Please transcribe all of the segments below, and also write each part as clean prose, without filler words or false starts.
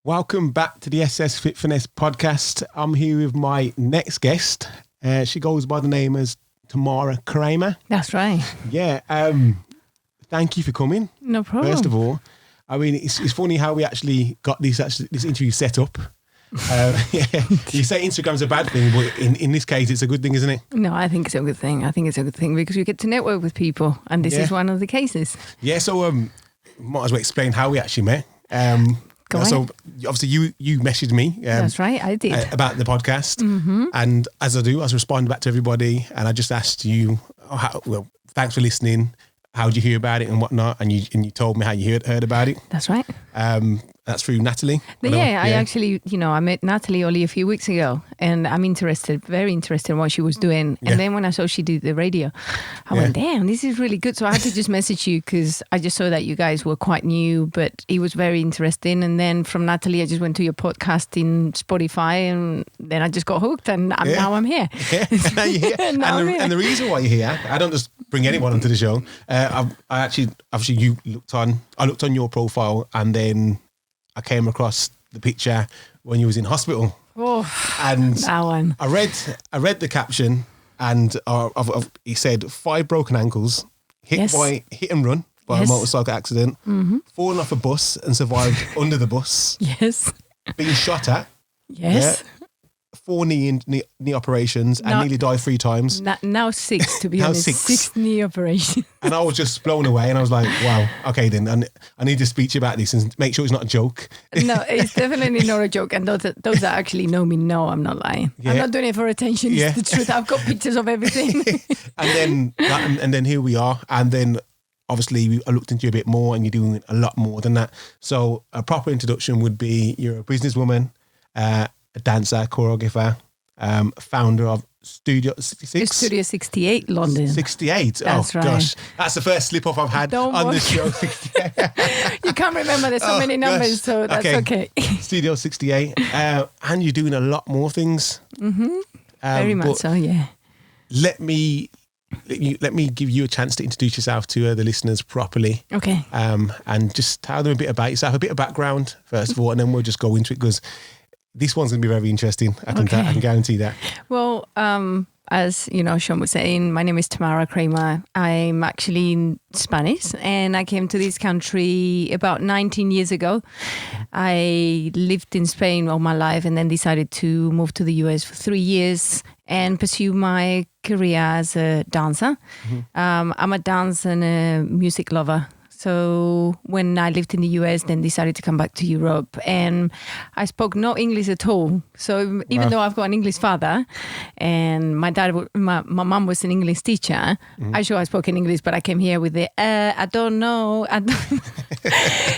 Welcome back to the SS-Fitfinesse Podcast. I'm here with my next guest. She goes by the name as Tamara Kramer. That's right. Yeah. Thank you for coming. No problem. First of all, I mean, it's funny how we actually got this interview set up. Yeah, you say Instagram's a bad thing, but in this case, it's a good thing, isn't it? No, I think it's a good thing. I think it's a good thing because you get to network with people, and this is one of the cases. Yeah. So, might as well explain how we actually met. Go so ahead. obviously you messaged me. That's right, I did. About the podcast, and as I do, I was responding back to everybody, and I just asked you, thanks for listening. How did you hear about it and whatnot? And you told me how you heard about it. That's right. That's through Natalie. I actually, I met Natalie only a few weeks ago, and I'm very interested in what she was doing. And then when I saw she did the radio, I went, damn, this is really good. So I had to just message you because I just saw that you guys were quite new, but it was very interesting. And then from Natalie, I just went to your podcast in Spotify, and then I just got hooked, and now I'm here. Yeah. And the reason why you're here, I don't just bring anyone onto the show. I looked on your profile, and then I came across the picture when you was in hospital. Oh, and that one. I read the caption, and he said 5 broken ankles, hit and run by a motorcycle accident, fallen off a bus and survived under the bus. Yes. Being shot at. Yes. 4 knee operations and nearly died 3 times. Now 6, to be honest. 6 knee operations. And I was just blown away, and I was like, wow, okay then. And I need to speak to you about this and make sure it's not a joke. No, it's definitely not a joke. And those that actually know me know I'm not lying. Yeah. I'm not doing it for attention. It's the truth. I've got pictures of everything. and then here we are. And then obviously I looked into you a bit more, and you're doing a lot more than that. So a proper introduction would be you're a businesswoman, a dancer, choreographer, founder of Studio 66? Studio 68 London. 68? That's right. Gosh. That's the first slip off I've had on this show. You can't remember, there's so many numbers, so that's okay. Studio 68. And you're doing a lot more things. Very much so, yeah. Let me give you a chance to introduce yourself to the listeners properly. Okay. And just tell them a bit about yourself, a bit of background, first of all, and then we'll just go into it, because this one's going to be very interesting. I can guarantee that. Well, as you know, Sean was saying, my name is Tamara Kramer. I'm actually Spanish, and I came to this country about 19 years ago. I lived in Spain all my life, and then decided to move to the US for 3 years and pursue my career as a dancer. I'm a dance and a music lover. So when I lived in the US, then decided to come back to Europe, and I spoke no English at all. So even though I've got an English father, and my mom was an English teacher, I spoke in English, but I came here with the I don't know.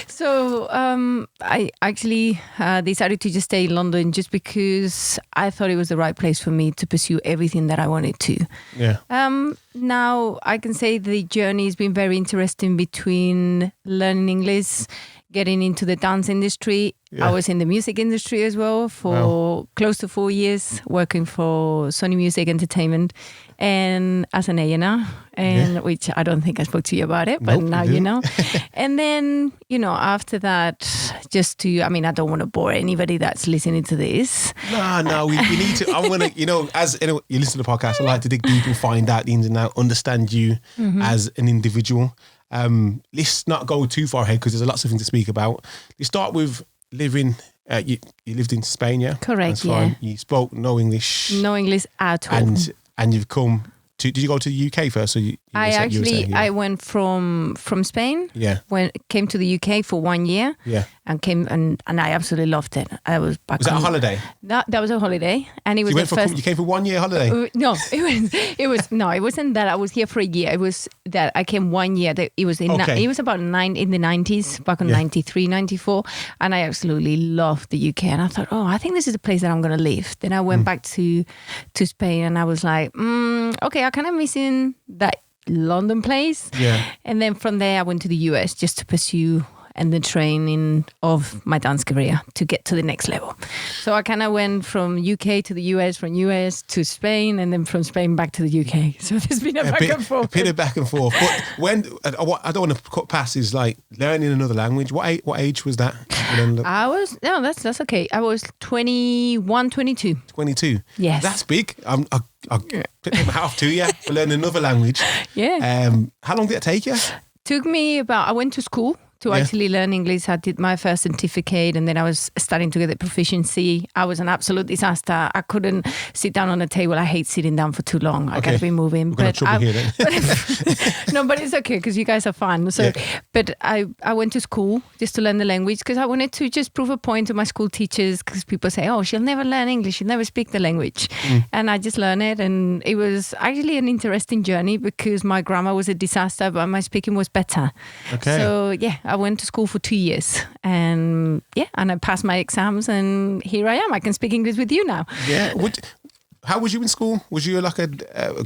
So I actually decided to just stay in London just because I thought it was the right place for me to pursue everything that I wanted to. Yeah. Now I can say the journey has been very interesting between learning English, getting into the dance industry. I was in the music industry as well for close to 4 years, working for Sony Music Entertainment and as an A&R, which I don't think I spoke to you about it, but now you know. And then, after that, I don't want to bore anybody that's listening to this. No, we need to. I want to, as you listen to the podcast, I like to dig deep and find out the ins and outs, understand you as an individual. Let's not go too far ahead because there's lots of things to speak about. Let's start with living. You lived in Spain, yeah? Correct. That's fine. You spoke no English. No English at all. And you've come to. Did you go to the UK first? Or I went from Spain. Yeah. Came to the UK for 1 year. Yeah. And came and I absolutely loved it. I was back. Was that a holiday? That was a holiday, and it was You came for 1 year holiday? No, it wasn't that. I was here for a year. It was that I came 1 year. It was it was about in the 90s, back in 93, 94, and I absolutely loved the UK. And I thought, I think this is the place that I'm going to live. Then I went back to Spain, and I was like, okay, I'm kind of missing that London place. Yeah. And then from there, I went to the US just to pursue and the training of my dance career to get to the next level. So I kind of went from UK to the US, from US to Spain, and then from Spain back to the UK. So there's been a back and forth. A bit of back and forth. But when I don't want to cut past is like learning another language. What age was that? That's okay. I was 21, 22. 22. Yes. That's big. I put my hat off to you for learning another language. Yeah. How long did it take you? Took me I went to school to actually learn English. I did my first certificate and then I was starting to get the proficiency. I was an absolute disaster. I couldn't sit down on a table. I hate sitting down for too long. I gotta be moving. We're trouble here then. No, but it's okay because you guys are fun. So, but I went to school just to learn the language because I wanted to just prove a point to my school teachers because people say, oh, she'll never learn English. She'll never speak the language. And I just learned it. And it was actually an interesting journey because my grammar was a disaster, but my speaking was better. Okay. So I went to school for 2 years and I passed my exams and here I am. I can speak English with you now. Yeah. How was you in school? Was you like a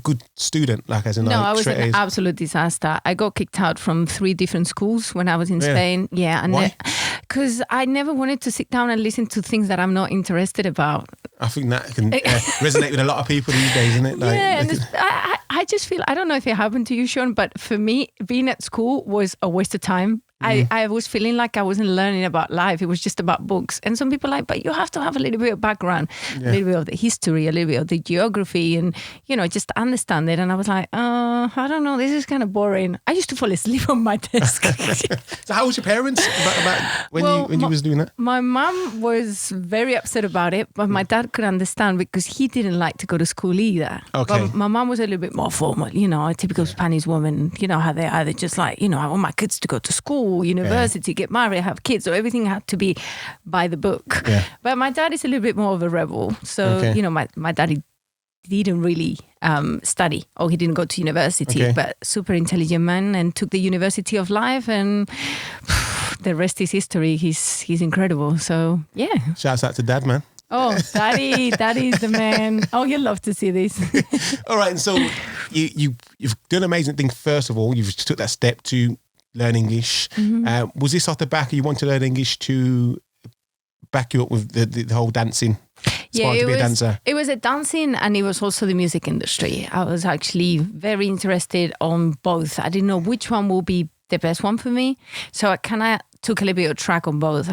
good student? Like as in No, like I was an A's? absolute disaster. I got kicked out from 3 different schools when I was in Spain. Yeah. And why? Because I never wanted to sit down and listen to things that I'm not interested about. I think that can resonate with a lot of people these days, isn't it? Like, and I just feel, I don't know if it happened to you, Sean, but for me, being at school was a waste of time. I was feeling like I wasn't learning about life. It was just about books. And some people are like, but you have to have a little bit of background, a little bit of the history, a little bit of the geography and, just understand it. And I was like, I don't know, this is kind of boring. I used to fall asleep on my desk. So how was your parents about when you was doing that? My mum was very upset about it, but my dad could understand because he didn't like to go to school either. Okay. But my mum was a little bit more formal, a typical Spanish woman, how they either just like, I want my kids to go to school, university, get married, have kids. So everything had to be by the book. Yeah. But my dad is a little bit more of a rebel. So, my daddy didn't really study or he didn't go to university, but super intelligent man and took the University of Life and the rest is history. He's incredible. So, yeah. Shouts out to Dad, man. Oh, daddy's the man. Oh, you'll love to see this. All right. And so you've done amazing things. First of all, you've took that step to learn English. Was this off the back of you want to learn English to back you up with the whole dancing? It was a dancing and it was also the music industry. I was actually very interested on both. I didn't know which one will be the best one for me. So I kind of took a little bit of track on both.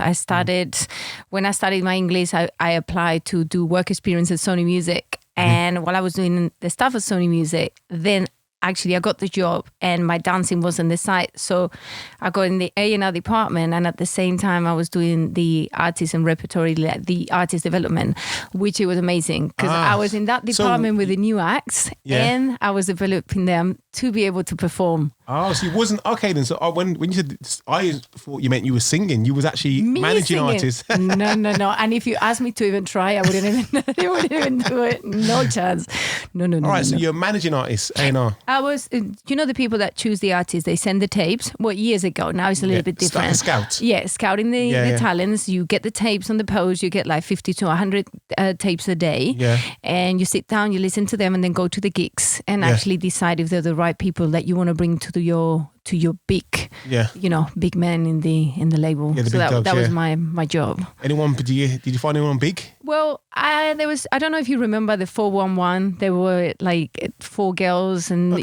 When I studied my English, I applied to do work experience at Sony Music. And while I was doing the stuff at Sony Music, then actually I got the job and my dancing was on the side. So I got in the A&R department and at the same time I was doing the artist and repertory, the artist development, which it was amazing because I was in that department with the new acts and I was developing them to be able to perform. Oh, so you wasn't okay then. So when you said, I thought you meant you were singing. You was actually managing artists. No. And if you asked me to even try, I wouldn't even do it. No chance. No. All right, so you're managing artists, A&R. I was, the people that choose the artists, they send the tapes. Years ago. Now it's a little bit different. Scout. Yeah, scouting the talents. You get the tapes on the post. You get like 50 to 100 tapes a day. Yeah. And you sit down, you listen to them and then go to the gigs and actually decide if they're the right people that you want to bring to your big, big men in the label. Yeah, that was my job. Anyone? Did you find anyone big? Well, I don't know if you remember the 411. There were like 4 girls, and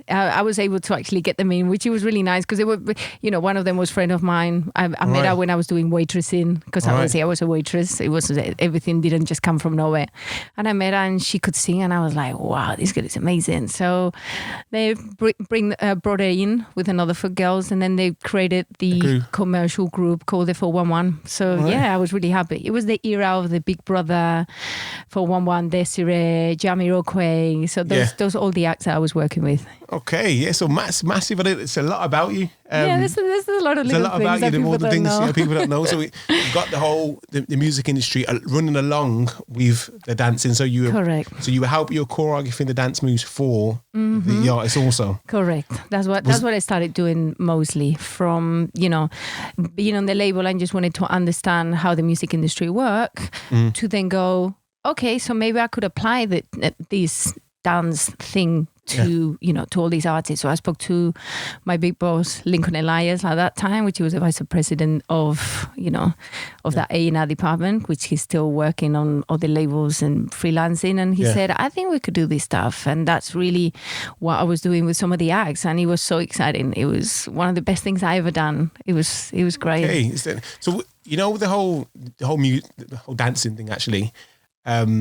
I was able to actually get them in, which was really nice because they were, one of them was a friend of mine. I met her when I was doing waitressing because I was a waitress. It was everything didn't just come from nowhere, and I met her and she could sing, and I was like, wow, this girl is amazing. So they brought her in with another 4 girls, and then they created the commercial group called the 411. So I was really happy. It was the era of the Big Brother, 411, Desiree, Jamiroquai. So those all the acts that I was working with. Okay, yeah. So massive. It's a lot about you. There's a lot of little things that people don't know. People don't know. So we've got the music industry running along with the dancing. So correct. So you help your choreography the dance moves for the artists also. Correct. That's what I started doing mostly from being on the label. I just wanted to understand how the music industry work to then go, okay, so maybe I could apply this dance thing to, to all these artists. So I spoke to my big boss, Lincoln Elias, at that time, which he was the vice president of, that A&R department, which he's still working on all the labels and freelancing. And he said, I think we could do this stuff. And that's really what I was doing with some of the acts. And it was so exciting. It was one of the best things I ever done. It was great. Okay. So, the whole dancing thing, actually, there's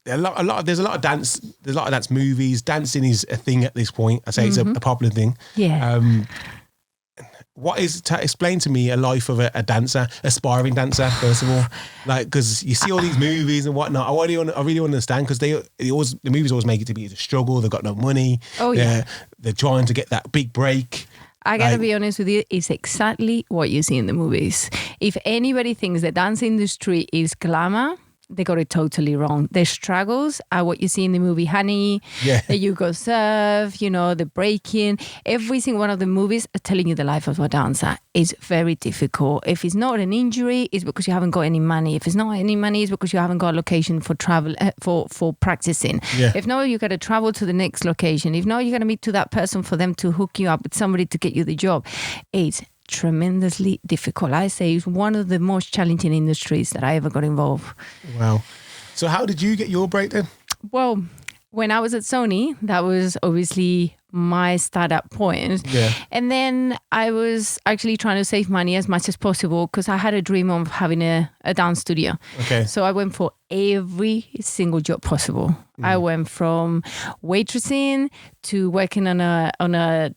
a lot of dance movies. Dancing is a thing at this point. I say it's a popular thing. Yeah. What is explain to me a life of a dancer, aspiring dancer, first of all, like, because you see all these movies and whatnot. I really understand, because the movies always make it to be a struggle. They've got no money. Oh yeah. They're trying to get that big break. I gotta be honest with you, it's exactly what you see in the movies. If anybody thinks the dance industry is glamour, they got it totally wrong. The struggles are what you see in the movie Honey, the You Go Surf, the breaking. Every single one of the movies are telling you the life of a dancer. It's very difficult. If it's not an injury, it's because you haven't got any money. If it's not any money, it's because you haven't got a location for travel, for practicing. Yeah. If not, you got to travel to the next location. If not, you got to meet to that person for them to hook you up with somebody to get you the job. It's tremendously difficult. I say it's one of the most challenging industries that I ever got involved. Wow. So how did you get your break then? Well, when I was at Sony, that was obviously my startup point. Yeah. And then I was actually trying to save money as much as possible, because I had a dream of having a dance studio. Okay. So I went for every single job possible. I went from waitressing to working on a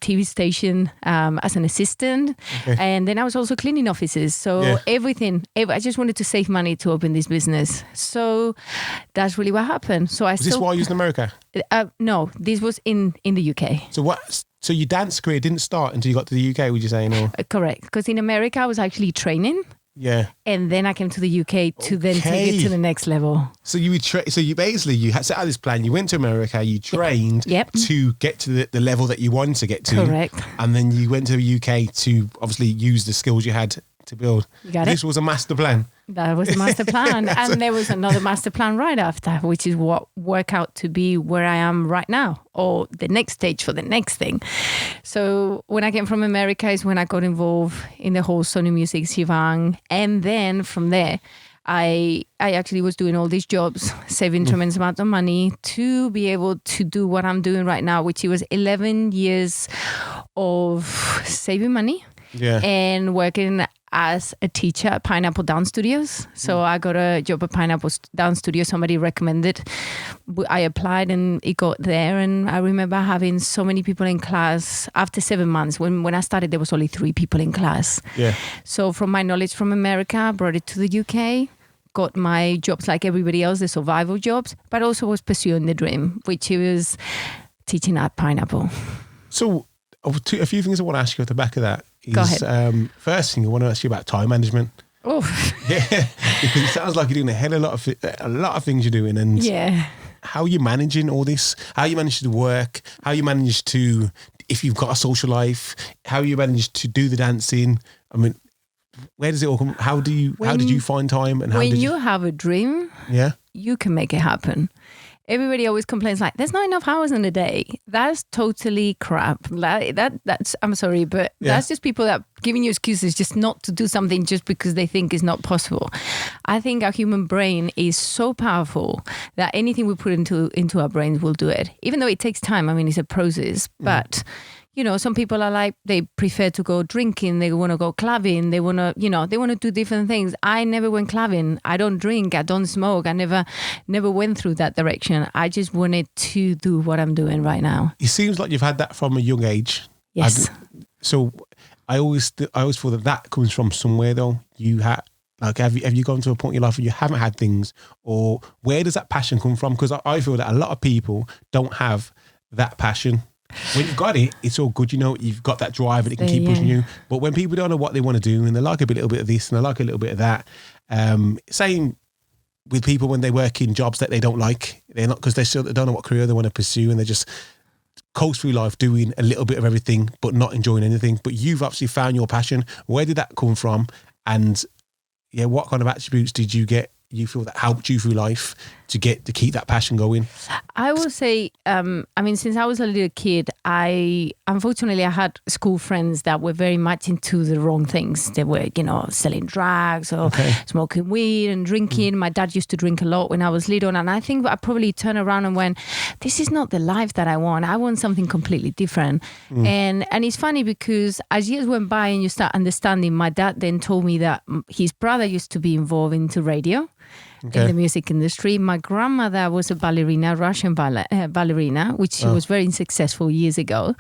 TV station as an assistant. Okay. And then I was also cleaning offices. So everything, I just wanted to save money to open this business. So that's really what happened. So was this while you was in America? No, this was in the UK. So your dance career didn't start until you got to the UK, would you say? No? Correct. Because in America, I was actually training. Yeah. And then I came to the UK to then take it to the next level. So you had set out this plan. You went to America, you trained to get to the level that you wanted to get to. Correct. And then you went to the UK to obviously use the skills you had to build. You got this was a master plan. That was a master plan. And there was another master plan right after, which is what worked out to be where I am right now, or the next stage for the next thing. So when I came from America is when I got involved in the whole Sony Music shebang. And then from there, I actually was doing all these jobs, saving tremendous amount of money to be able to do what I'm doing right now, which was 11 years of saving money and working as a teacher at Pineapple Dance Studios. So I got a job at Pineapple Dance Studio. Somebody recommended. I applied and it got there. And I remember having so many people in class. After 7 months, when I started, there was only 3 people in class. Yeah. So from my knowledge from America, I brought it to the UK, got my jobs like everybody else, the survival jobs, but also was pursuing the dream, which was teaching at Pineapple. So a few things I want to ask you at the back of that. Go ahead. First thing I want to ask you about time management. Oh, yeah, because it sounds like you're doing a lot of things you're doing, and how are you managing all this? How you manage to work? How you manage to, if you've got a social life, how you manage to do the dancing? I mean, where does it all come? How did you find time? And when you have a dream, you can make it happen. Everybody always complains like, there's not enough hours in a day. That's totally crap. That's I'm sorry, but that's just people that giving you excuses just not to do something just because they think it's not possible. I think our human brain is so powerful that anything we put into our brains will do it. Even though it takes time. I mean, it's a process, but some people are like, they prefer to go drinking, they want to go clubbing, they want to do different things. I never went clubbing. I don't drink, I don't smoke. I never went through that direction. I just wanted to do what I'm doing right now. It seems like you've had that from a young age. Yes. So I always thought that comes from somewhere though. You had, like, have you gone to a point in your life where you haven't had things, or where does that passion come from? Because I feel that a lot of people don't have that passion. When you've got it, it's all good. You've got that drive and it can keep pushing you. But when people don't know what they want to do and they like a little bit of this and they like a little bit of that, same with people when they work in jobs that they don't like, they're not, because they don't know what career they want to pursue, and they just coast through life doing a little bit of everything but not enjoying anything. But you've actually found your passion. Where did that come from? And what kind of attributes did you get, you feel, that helped you through life to keep that passion going? I will say, since I was a little kid, unfortunately I had school friends that were very much into the wrong things. They were, selling drugs or smoking weed and drinking. My dad used to drink a lot when I was little, and I think I probably turned around and went, this is not the life that I want. I want something completely different. And it's funny because as years went by and you start understanding, my dad then told me that his brother used to be involved into radio. In the music industry. My grandmother was a ballerina, Russian ballerina, which she was very successful years ago.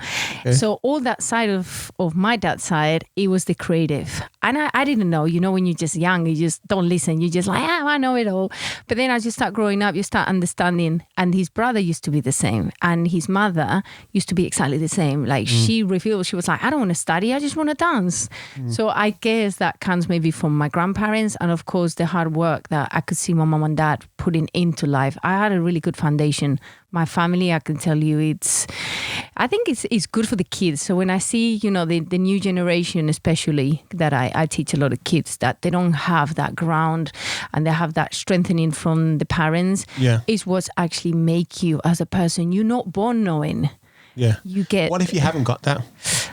So all that side of my dad's side, it was the creative. And I didn't know, when you're just young, you just don't listen. You're just like, I know it all. But then as you start growing up, you start understanding. And his brother used to be the same. And his mother used to be exactly the same. Like she revealed, she was like, I don't want to study. I just want to dance. So I guess that comes maybe from my grandparents. And of course, the hard work that I could see my mom and dad putting into life. I had a really good foundation. My family, I can tell you, I think it's good for the kids. So when I see, the new generation, especially that I teach a lot of kids, that they don't have that ground and they have that strengthening from the parents, is what actually make you as a person. You're not born knowing. Yeah. You get. What if you haven't got that?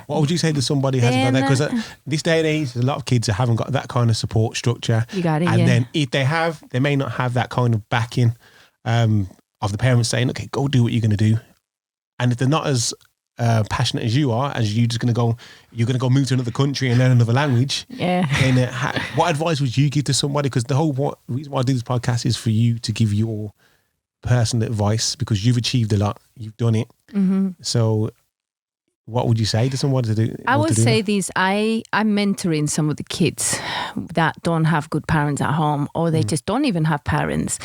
What would you say to somebody who hasn't got that? Because this day and age, there's a lot of kids that haven't got that kind of support structure. You got it, and then if they have, they may not have that kind of backing of the parents saying, okay, go do what you're going to do. And if they're not as passionate as you are, as you're going to go move to another country and learn another language. Yeah. Then what advice would you give to somebody? Because the whole reason why I do this podcast is for you to give your personal advice, because you've achieved a lot, you've done it. So what would you say to someone to do? I would say this. I'm mentoring some of the kids that don't have good parents at home, or they just don't even have parents.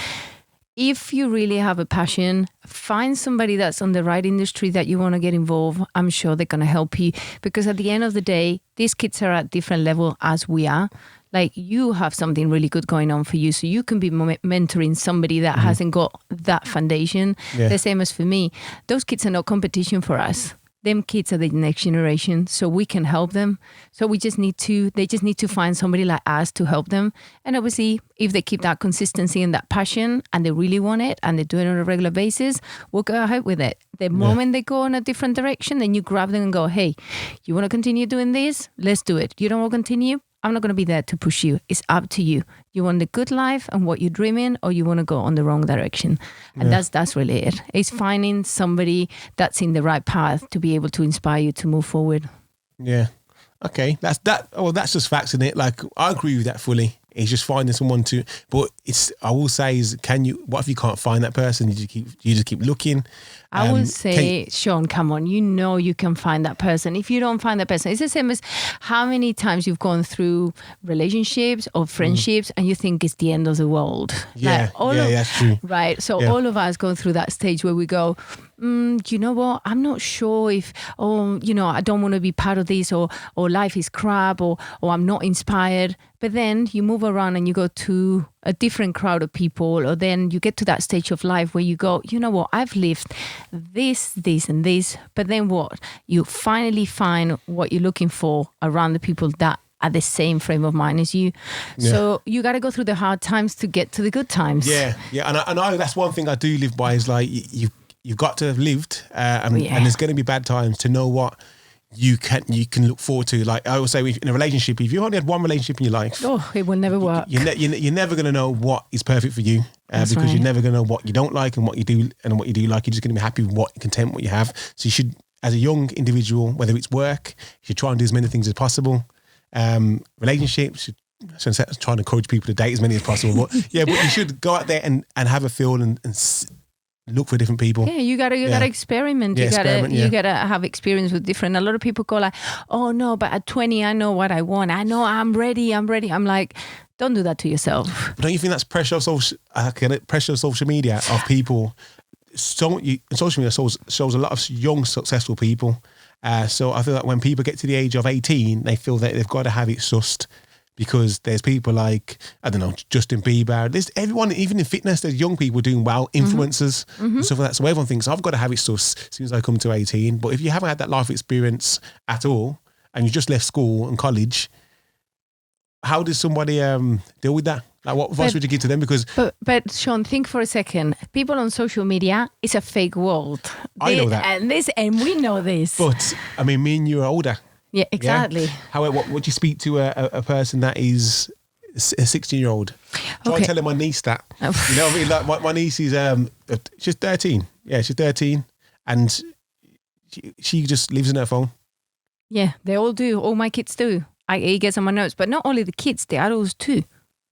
If you really have a passion, find somebody that's on the right industry that you want to get involved. I'm sure they're going to help you, because at the end of the day, these kids are at different level as we are. Like, you have something really good going on for you, so you can be mentoring somebody that hasn't got that foundation. The same as for me. Those kids are not competition for us. Them kids are the next generation, so we can help them. So they just need to find somebody like us to help them. And obviously, if they keep that consistency and that passion and they really want it and they do it on a regular basis, we'll go ahead with it. The moment they go in a different direction, then you grab them and go, hey, you want to continue doing this? Let's do it. You don't want to continue? I'm not going to be there to push you. It's up to you. You want the good life and what you're dreaming, or you want to go on the wrong direction. And that's really it. It's finding somebody that's in the right path to be able to inspire you to move forward. Yeah. Okay. That's just facts, isn't it? Like, I agree with that fully. It's just finding someone to, but I will say is, what if you can't find that person? You just keep looking. I would say, Sean, come on, you can find that person. If you don't find that person, it's the same as how many times you've gone through relationships or friendships and you think it's the end of the world. Yeah, that's true. Right. So all of us go through that stage where we go, you know what? I'm not sure if, I don't want to be part of this, or life is crap, or I'm not inspired. But then you move around and you go to a different crowd of people, or then you get to that stage of life where you go, you know what? I've lived this, and this. But then what? You finally find what you're looking for around the people that are the same frame of mind as you. So you got to go through the hard times to get to the good times. Yeah. And I that's one thing I do live by, is like, you've got to have lived, and there's going to be bad times, to know what you can look forward to. Like I always say, in a relationship, if you only had one relationship in your life, it will never work. You're never going to know what is perfect for you, because you're never going to know what you don't like and what you do and what you do like. You're just going to be happy with content what you have. So you should, as a young individual, whether it's work, you should try and do as many things as possible. Relationships, so I'm trying to encourage people to date as many as possible. But but you should go out there and have a feel and look for different people. Yeah, you gotta experiment. You gotta have experience with different. A lot of people go like, oh no, but at 20 I know what I want. I know I'm ready. I'm like, don't do that to yourself. But don't you think that's pressure of social media of people? Social media shows a lot of young successful people. So I feel like when people get to the age of 18, they feel that they've got to have it sussed. Because there's people like, I don't know, Justin Bieber. There's everyone, even in fitness, there's young people doing well, influencers and stuff like that. So everyone thinks, I've got to have it sus as soon as I come to 18. But if you haven't had that life experience at all, and you just left school and college, how does somebody deal with that? Like, what advice would you give to them? Because but Sean, think for a second. People on social media, it's a fake world. I know that, and we know this. But I mean, me and you are older. Yeah, exactly. Yeah? However, what would you speak to a person that is a 16-year-old? Try and tell my niece that. You know what I mean? Like my niece is she's 13. Yeah, she's 13, and she just lives in her phone. Yeah, they all do. All my kids do. I get on my notes, but not only the kids, the adults too.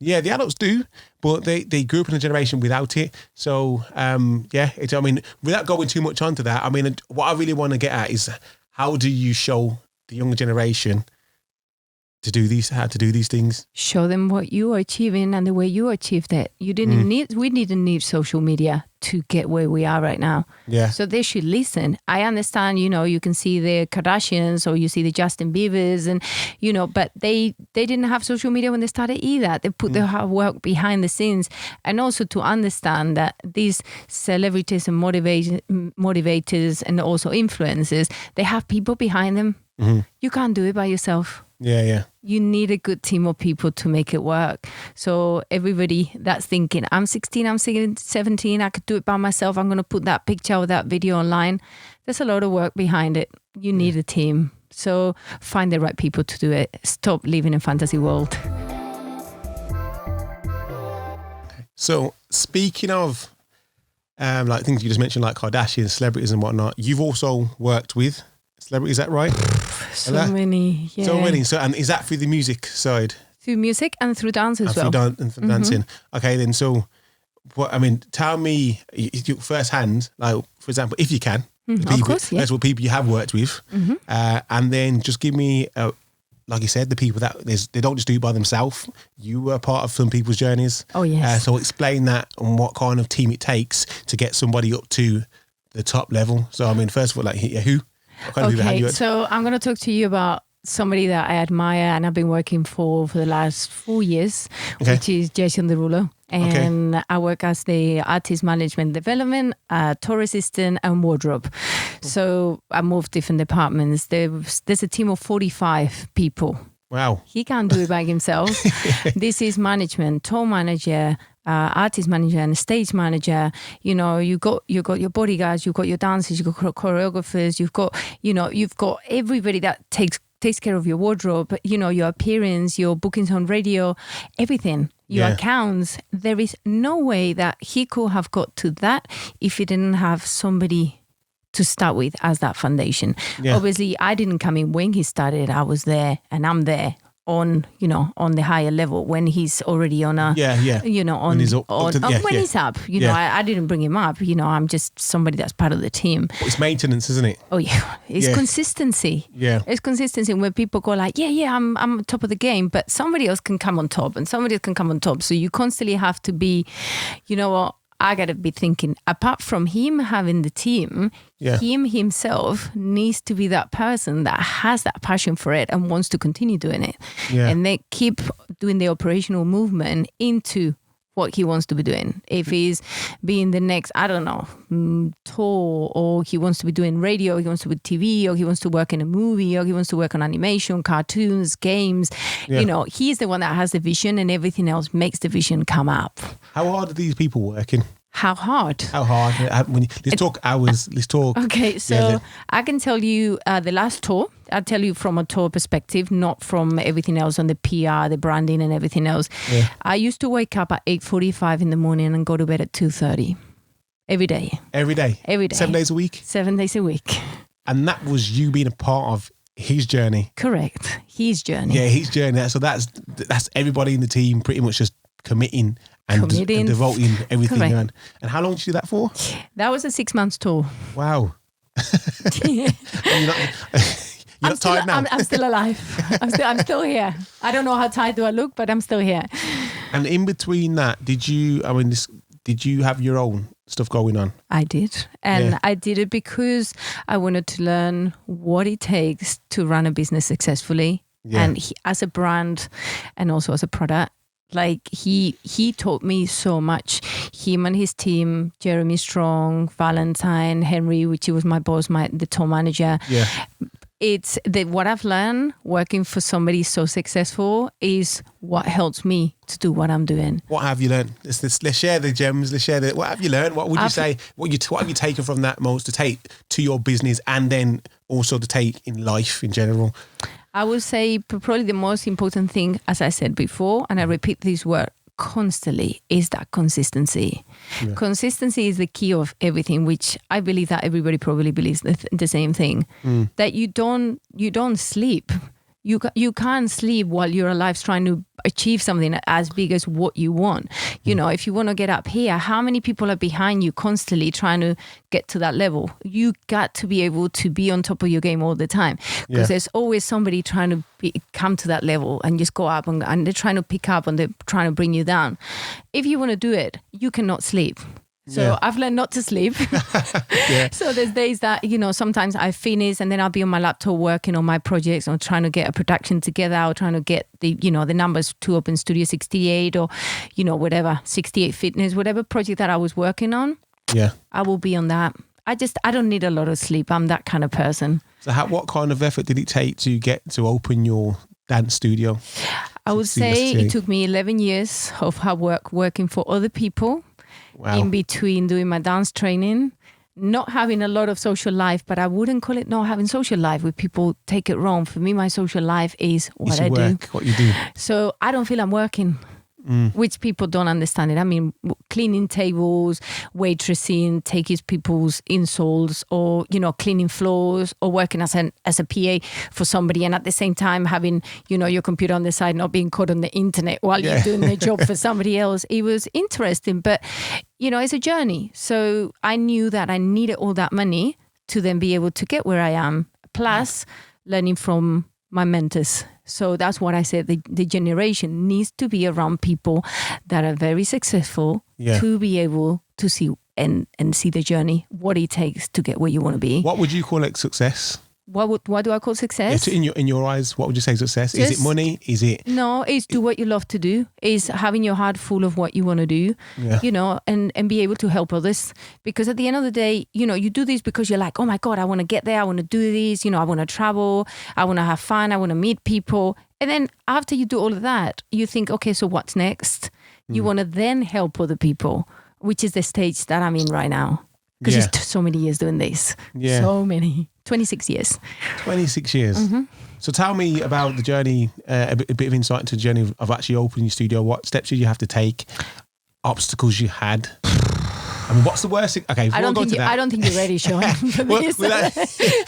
Yeah, the adults do, but they grew up in a generation without it. So I mean, without going too much onto that, I mean, what I really want to get at is how do you show the younger generation how to do these things? Show them what you are achieving and the way you achieved it. We didn't need social media to get where we are right now. Yeah. So they should listen. I understand, you can see the Kardashians or you see the Justin Biebers and, but they didn't have social media when they started either. They put their hard work behind the scenes. And also to understand that these celebrities and motivators and also influencers, they have people behind them. Mm-hmm. You can't do it by yourself. Yeah. You need a good team of people to make it work. So everybody that's thinking, I'm 16, I'm 17, I could do it by myself. I'm going to put that picture or that video online. There's a lot of work behind it. You need a team. So find the right people to do it. Stop living in fantasy world. So speaking of like things you just mentioned, like Kardashians, celebrities and whatnot, you've also worked with celebrities, is that right? So many, yeah. So many. So, and is that through the music side? Through music and through dance as well. Through dancing. Okay, then. So, tell me firsthand, like, for example, if you can, of course, yeah. That's what people you have worked with. Mm-hmm. And then just give me, like you said, the people that they don't just do it by themselves. You were part of some people's journeys. Oh, yes. So explain that and what kind of team it takes to get somebody up to the top level. So, I mean, first of all, like, who? Okay, so I'm going to talk to you about somebody that I admire and I've been working for the last 4 years, which is Jason Derulo. And I work as the artist management development, tour assistant and wardrobe. So I move different departments. There's a team of 45 people. Wow. He can't do it by himself. This is management, tour manager, artist manager and stage manager. You got your bodyguards, you've got your dancers, you've got choreographers, you've got everybody that takes care of your wardrobe, your appearance, your bookings on radio, everything, your accounts. There is no way that he could have got to that if he didn't have somebody to start with as that foundation. Yeah. Obviously, I didn't come in when he started. I was there and I'm there on the higher level when he's already on a when he's up. He's up. I didn't bring him up. I'm just somebody that's part of the team. But it's maintenance, isn't it? Oh yeah, it's consistency. Yeah, it's consistency where people go like, I'm on top of the game, but somebody else can come on top, and somebody else can come on top. So you constantly have to be, I got to be thinking, apart from him having the team, him himself needs to be that person that has that passion for it and wants to continue doing it. Yeah. And they keep doing the operational movement into what he wants to be doing. If he's being the next, I don't know, tour, or he wants to be doing radio, he wants to be TV, or he wants to work in a movie, or he wants to work on animation, cartoons, games, he's the one that has the vision and everything else makes the vision come up. How hard are these people working? How hard? Let's talk hours. Let's talk. Okay, so I can tell you the last tour. I'll tell you from a tour perspective, not from everything else on the PR, the branding and everything else. Yeah. I used to wake up at 8:45 in the morning and go to bed at 2:30 every day. Every day? Every day. 7 days a week? 7 days a week. And that was you being a part of his journey? Correct. His journey. Yeah, his journey. So that's everybody in the team pretty much just committing and devoting everything. And how long did you do that for? That was a 6 months tour. Wow. You're not tired now? I'm still alive. I'm still here. I don't know how tired do I look, but I'm still here. And in between that, did you have your own stuff going on? I did. And I did it because I wanted to learn what it takes to run a business successfully. Yeah. And as a brand and also as a product. Like he taught me so much. Him and his team, Jeremy Strong, Valentine, Henry, which he was my boss, the tour manager. Yeah. what I've learned working for somebody so successful is what helps me to do what I'm doing. What have you learned? Let's share the gems. What have you learned? What would you say? What have you taken from that most to take to your business and then also to take in life in general? I would say probably the most important thing, as I said before, and I repeat this word constantly, is that consistency. Yeah. Consistency is the key of everything, which I believe that everybody probably believes the same thing. That you don't sleep. You can't sleep while you're alive trying to achieve something as big as what you want. You know, if you want to get up here, how many people are behind you constantly trying to get to that level? You got to be able to be on top of your game all the time, because there's always somebody trying to come to that level and just go up and they're trying to pick up and they're trying to bring you down. If you want to do it, you cannot sleep. So I've learned not to sleep. So there's days that, you know, sometimes I finish and then I'll be on my laptop working on my projects or trying to get a production together or trying to get the numbers to open Studio 68 or, you know, whatever, 68Fitfinesse, whatever project that I was working on. Yeah. I will be on that. I don't need a lot of sleep. I'm that kind of person. So what kind of effort did it take to get to open your dance studio? I would say it took me 11 years of hard work working for other people. Wow. In between doing my dance training, not having a lot of social life, but I wouldn't call it not having social life where people take it wrong. For me, my social life is what I do. What you do. So I don't feel I'm working, which people don't understand it. I mean, cleaning tables, waitressing, taking people's insoles, or, you know, cleaning floors, or working as a PA for somebody, and at the same time having, you know, your computer on the side, not being caught on the internet while you're doing the job for somebody else. It was interesting, but, you know, it's a journey. So I knew that I needed all that money to then be able to get where I am, plus learning from my mentors. So that's what I said. The generation needs to be around people that are very successful to be able to see and see the journey, what it takes to get where you want to be. What would you call it success? What do I call success? In your eyes, what would you say success? Is it money? Is it? No, it's do what you love to do. It's having your heart full of what you want to do, you know, and be able to help others. Because at the end of the day, you know, you do this because you're like, oh my God, I want to get there. I want to do this. You know, I want to travel. I want to have fun. I want to meet people. And then after you do all of that, you think, okay, so what's next? You want to then help other people, which is the stage that I'm in right now. Because it's so many years doing this. Yeah. So many. 26 years. 26 years. Mm-hmm. So tell me about the journey, a bit of insight into the journey of actually opening your studio. What steps did you have to take? Obstacles you had? I mean, what's the worst thing? Okay, I don't think you're ready, Sean. For this.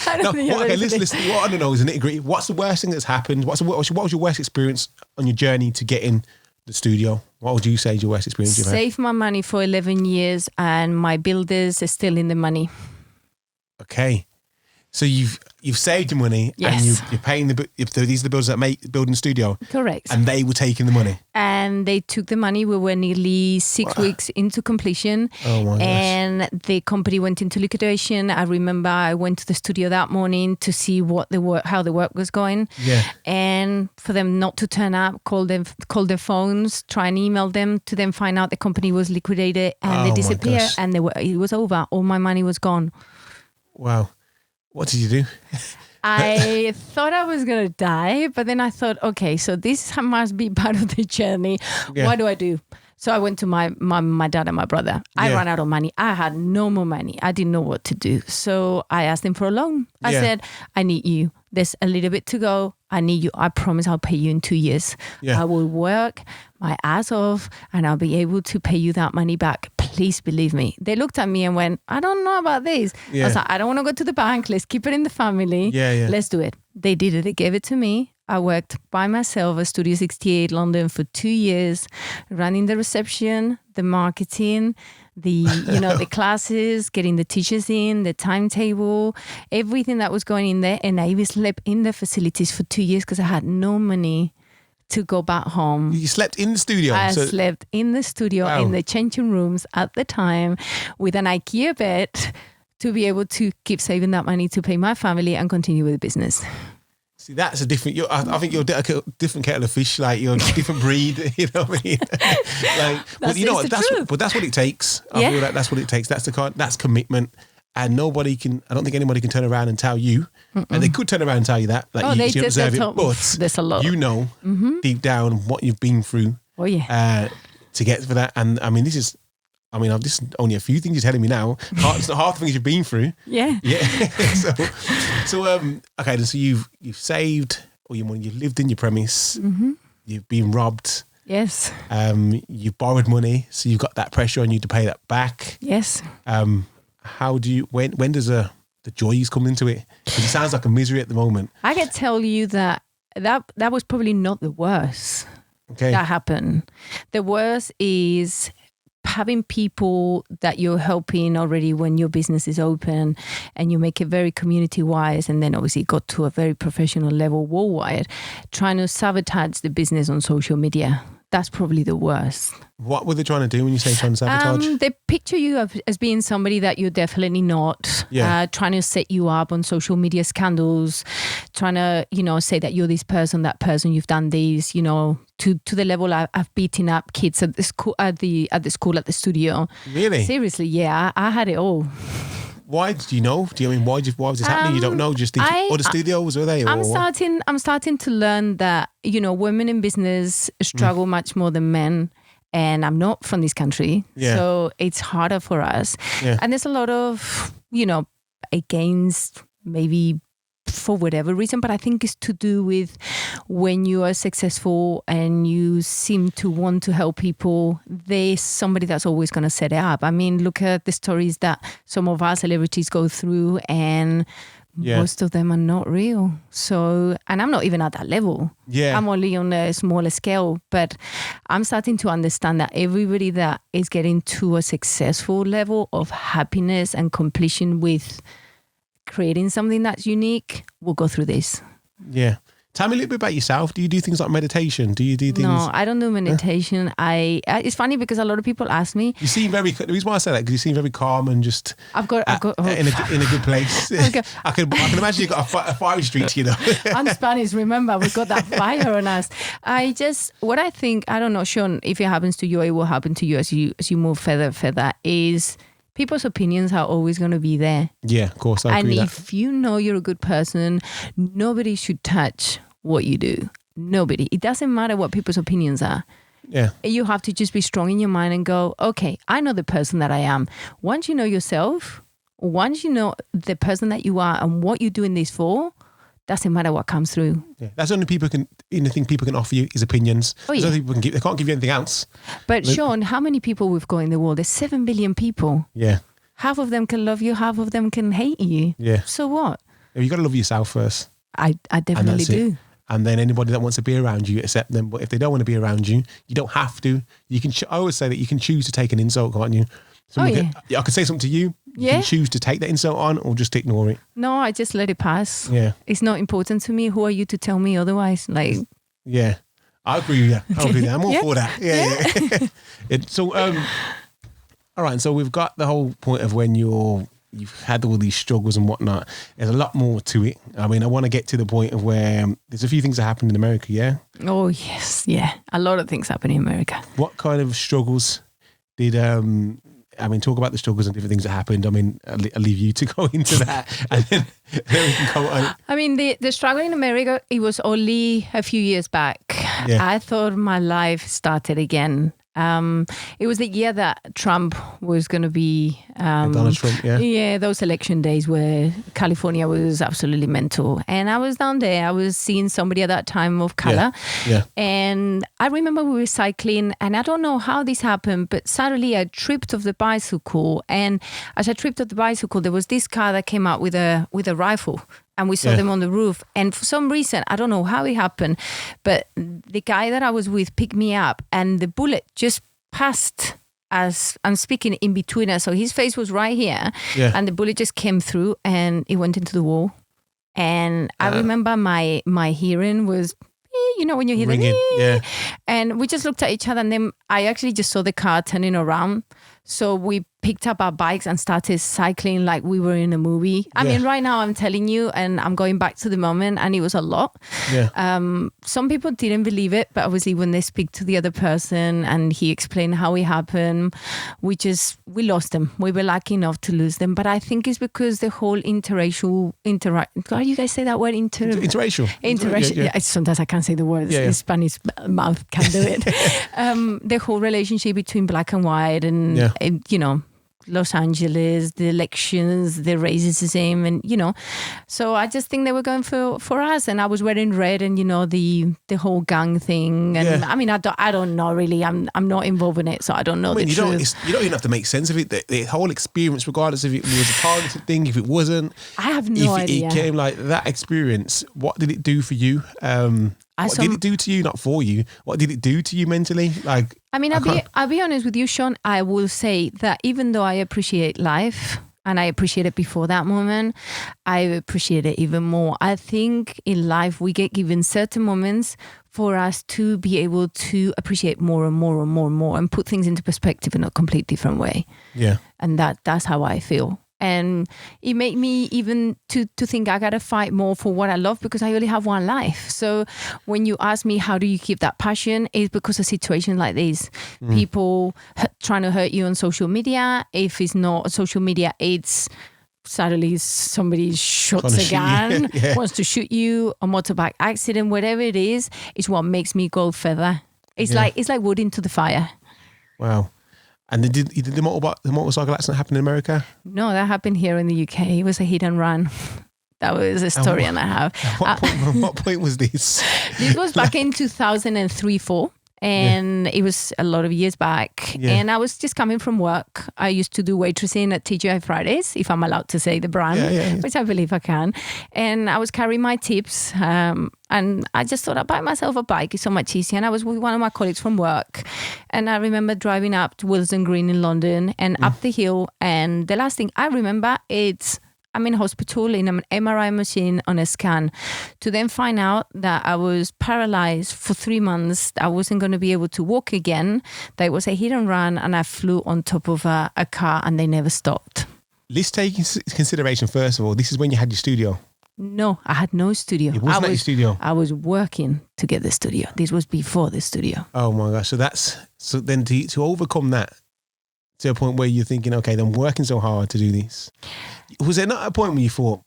I don't think you're ready. Listen, what I want to know is the nitty-gritty. What's the worst thing that's happened? What was your worst experience on your journey to get in the studio? What would you say is your worst experience you've had? Saved my money for 11 years and my builders are still in the money. Okay. So you've saved your money and you're paying these are the builders that make building studio. Correct. And they were taking the money. And they took the money. We were nearly 6 weeks into completion. Oh my gosh. And the company went into liquidation. I remember I went to the studio that morning to see how the work was going. Yeah. And for them not to turn up, call their phones, try and email them to then find out the company was liquidated and they disappeared and it was over. All my money was gone. Wow. What did you do? I thought I was going to die, but then I thought, okay, so this must be part of the journey. Yeah. What do I do? So I went to my dad and my brother. I ran out of money. I had no more money. I didn't know what to do. So I asked them for a loan. I said, I need you. There's a little bit to go. I need you. I promise I'll pay you in 2 years. Yeah. I will work my ass off and I'll be able to pay you that money back. Please believe me. They looked at me and went, I don't know about this. Yeah. I was like, I don't want to go to the bank. Let's keep it in the family. Yeah. Let's do it. They did it. They gave it to me. I worked by myself at Studio 68 London for 2 years, running the reception, the marketing, the classes, getting the teachers in, the timetable, everything that was going in there. And I even slept in the facilities for 2 years because I had no money to go back home. You slept in the studio? I slept in the studio, in the changing rooms at the time with an IKEA bed to be able to keep saving that money to pay my family and continue with the business. See, that's a different. I think you're a different kettle of fish. Like you're a different breed. You know what I mean? Like, but you know what? That's what it takes. I feel like that's what it takes. That's commitment, and I don't think anybody can turn around and tell you, and they could turn around and tell you that, like you observe it, but there's a lot. You know deep down what you've been through to get for that. And I mean, this is only a few things you're telling me now. It's not half the things you've been through. Yeah. so okay, so you've saved all your money, you've lived in your premise, you've been robbed. Yes. You've borrowed money, so you've got that pressure on you to pay that back. Yes. How do you, when does the joys come into it? Because it sounds like a misery at the moment. I can tell you that was probably not the worst that happened. The worst is having people that you're helping already when your business is open and you make it very community-wise, and then obviously got to a very professional level worldwide, trying to sabotage the business on social media. That's probably the worst. What were they trying to do when you say trying to sabotage? They picture you as being somebody that you're definitely not. Trying to set you up on social media scandals, trying to, say that you're this person, that person, you've done this, to the level I've beaten up kids at the school, at the studio. Really? Seriously, yeah, I had it all. Why do you know? Why was this happening? You don't know. Just think other studios were they? I'm starting to learn that women in business struggle much more than men, and I'm not from this country, so it's harder for us. Yeah. And there's a lot of against maybe for whatever reason, but I think it's to do with when you are successful and you seem to want to help people, there's somebody that's always going to set it up. I mean, look at the stories that some of our celebrities go through, and most of them are not real. So, and I'm not even at that level. Yeah. I'm only on a smaller scale, but I'm starting to understand that everybody that is getting to a successful level of happiness and completion with creating something that's unique will go through this. Yeah. Tell me a little bit about yourself. Do you do things like meditation? Do you do things? No, I don't do meditation. It's funny because a lot of people ask me. You seem very. The reason why I say that because you seem very calm and just. I've got in a good place. I can imagine you've got a fiery streak. I'm Spanish. Remember, we've got that fire on us. What I think. I don't know, Sean. If it happens to you, it will happen to you as you move further. Is people's opinions are always going to be there. Yeah, of course. I agree. And if you know you're a good person, nobody should touch what you do. Nobody. It doesn't matter what people's opinions are. Yeah. You have to just be strong in your mind and go, okay, I know the person that I am. Once you know yourself, once you know the person that you are and what you're doing this for, doesn't matter what comes through. Yeah, that's the only people thing people can offer you is opinions. Oh, yeah. They can't give you anything else. But Sean, how many people we've got in the world? There's 7 billion people. Yeah. Half of them can love you, half of them can hate you. Yeah. So what? You got to love yourself first. I definitely do. And then anybody that wants to be around you, accept them. But if they don't want to be around you, you don't have to. You can. I always say that you can choose to take an insult, can't you? I could say something to you. You can choose to take that insult on or just ignore it. No, I just let it pass. Yeah. It's not important to me. Who are you to tell me otherwise? Yeah. I agree with that. I'm all for that. Yeah. So, all right. So we've got the whole point of when you've had all these struggles and whatnot. There's a lot more to it. I mean, I want to get to the point of where there's a few things that happened in America, yeah? Oh, yes. Yeah. A lot of things happen in America. What kind of struggles did... talk about the struggles and different things that happened. I mean, I'll leave you to go into that and then we can go on. I mean, the struggle in America, it was only a few years back. Yeah. I thought my life started again. It was the year that Trump was going to be... Donald Trump, yeah. Yeah, those election days where California was absolutely mental. And I was down there. I was seeing somebody at that time of color. Yeah. And I remember we were cycling, and I don't know how this happened, but suddenly I tripped off the bicycle. And as I tripped off the bicycle, there was this car that came out with a rifle. And we saw them on the roof. And for some reason, I don't know how it happened, but the guy that I was with picked me up and the bullet just passed as I'm speaking in between us. So his face was right here and the bullet just came through and it went into the wall. And I remember my hearing was, when you hear ringing, and we just looked at each other and then I actually just saw the car turning around. So we picked up our bikes and started cycling like we were in a movie. I mean, right now I'm telling you, and I'm going back to the moment, and it was a lot. Some people didn't believe it, but obviously when they speak to the other person and he explained how it happened, we lost them. We were lucky enough to lose them. But I think it's because the whole interracial, how do you guys say that word? Interracial. Yeah. Sometimes I can't say the word. Spanish mouth can't do it. The whole relationship between black and white and, you know, Los Angeles, the elections, the racism, and you know, so I just think they were going for us, and I was wearing red, and you know, the whole gang thing, and I mean, I don't know really. I'm not involved in it, so I don't know. You don't even have to make sense of it. The whole experience, regardless if it was a targeted thing, if it wasn't, I have no idea. It came like that experience. What did it do for you? What did it do to you? Not for you. What did it do to you mentally? Like, I mean, I'll be honest with you, Sean. I will say that even though I appreciate life and I appreciate it before that moment, I appreciate it even more. I think in life we get given certain moments for us to be able to appreciate more and more and more and more and put things into perspective in a complete different way. Yeah. And that's how I feel. And it made me even to think I got to fight more for what I love, because I only have one life. So when you ask me, how do you keep that passion? It's because of situations like this. People trying to hurt you on social media. If it's not social media, it's suddenly somebody shoots a gun, wants to shoot you, a motorbike accident, whatever it is what makes me go further. It's like wood into the fire. Wow. And did the motorcycle accident happen in America? No, that happened here in the UK. It was a hit and run. That was a story and I have. What point was this? This was back in 2003-04. And it was a lot of years back. Yeah. And I was just coming from work. I used to do waitressing at TGI Fridays, if I'm allowed to say the brand, which I believe I can. And I was carrying my tips. And I just thought I'd buy myself a bike. It's so much easier. And I was with one of my colleagues from work. And I remember driving up to Willesden Green in London and up the hill. And the last thing I remember, I'm in hospital in an MRI machine on a scan, to then find out that I was paralyzed for 3 months. I wasn't going to be able to walk again. That it was a hit and run, and I flew on top of a car and they never stopped. Let's take into consideration, first of all, this is when you had your studio. No, I had no studio. It wasn't your studio. I was working to get the studio. This was before the studio. Oh my gosh. So then to overcome that, to a point where you're thinking, okay, I'm working so hard to do this. Was there not a point where you thought,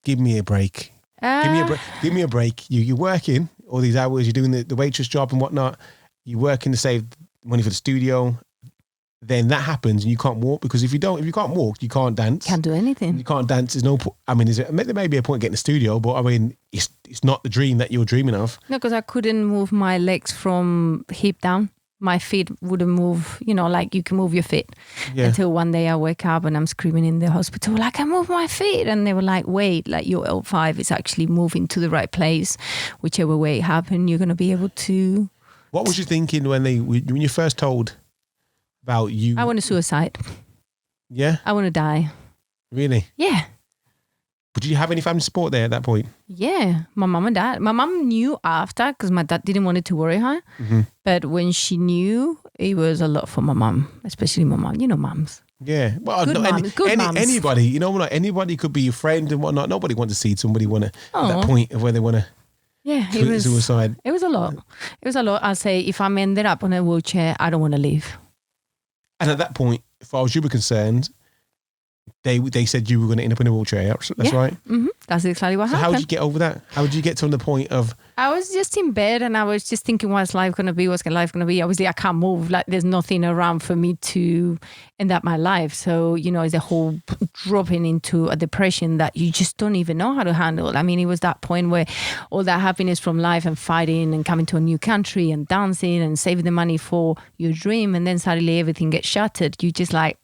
give me a break? Give me a break. You're working all these hours, you're doing the waitress job and whatnot. You're working to save money for the studio. Then that happens and you can't walk, because if you can't walk, you can't dance. Can't do anything. You can't dance. There's no, I mean, there may be a point getting a studio, but I mean, it's not the dream that you're dreaming of. No, because I couldn't move my legs from hip down. My feet wouldn't move, like you can move your feet. Yeah. Until one day I wake up and I'm screaming in the hospital, like, I move my feet. And they were like, wait, like your L5 is actually moving to the right place. Whichever way it happened, you're going to be able to. What was you thinking when you first told about you? I want to suicide. Yeah? I want to die. Really? Yeah. But did you have any family support there at that point? Yeah, my mum and dad. My mum knew after, because my dad didn't want it to worry her. Mm-hmm. But when she knew, it was a lot for my mum, especially my mum. Mums. Yeah. Well, good mums. Anybody, like anybody could be your friend and whatnot. Nobody wants to see somebody at that point of where they want to commit suicide. It was a lot. It was a lot. I'll say, if I'm ended up on a wheelchair, I don't want to leave. And at that point, as far as you were concerned, they said you were going to end up in a wheelchair. That's right. Mm-hmm. That's exactly what happened. How did you get over that? How did you get to the point of? I was just in bed and I was just thinking, what's life going to be? What's life going to be? Obviously, I can't move. Like, there's nothing around for me to end up my life. So, it's a whole dropping into a depression that you just don't even know how to handle. I mean, it was that point where all that happiness from life and fighting and coming to a new country and dancing and saving the money for your dream, and then suddenly everything gets shattered. You just like,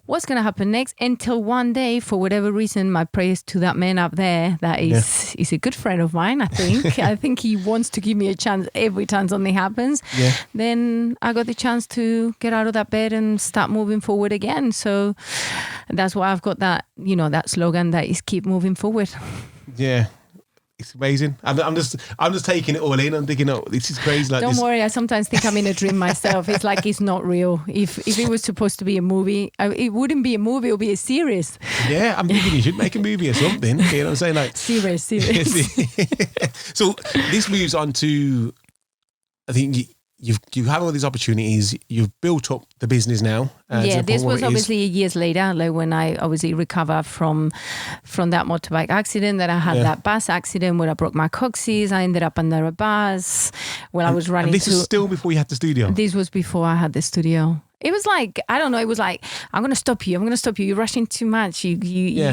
what's going to happen next? Until one day, for whatever reason, my praise to that man up there, that is a good friend of mine, I think. I think he wants to give me a chance every time something happens. Yeah. Then I got the chance to get out of that bed and start moving forward again. So that's why I've got that, that slogan that is keep moving forward. Yeah. It's amazing. I'm just taking it all in. I'm thinking, oh, this is crazy. Like, don't worry. I sometimes think I'm in a dream myself. It's like it's not real. If it was supposed to be a movie, it wouldn't be a movie. It would be a series. Yeah, I'm thinking you should make a movie or something. You know what I'm saying? Like serious. So this moves on to, I think you have all these opportunities. You've built up the business now. This was obviously years later, like when I obviously recovered from that motorbike accident that I had, that bus accident where I broke my coccyx. I ended up under a bus while I was running. And this was still before you had the studio? This was before I had the studio. It was like, I don't know, it was like, I'm going to stop you. You're rushing too much. You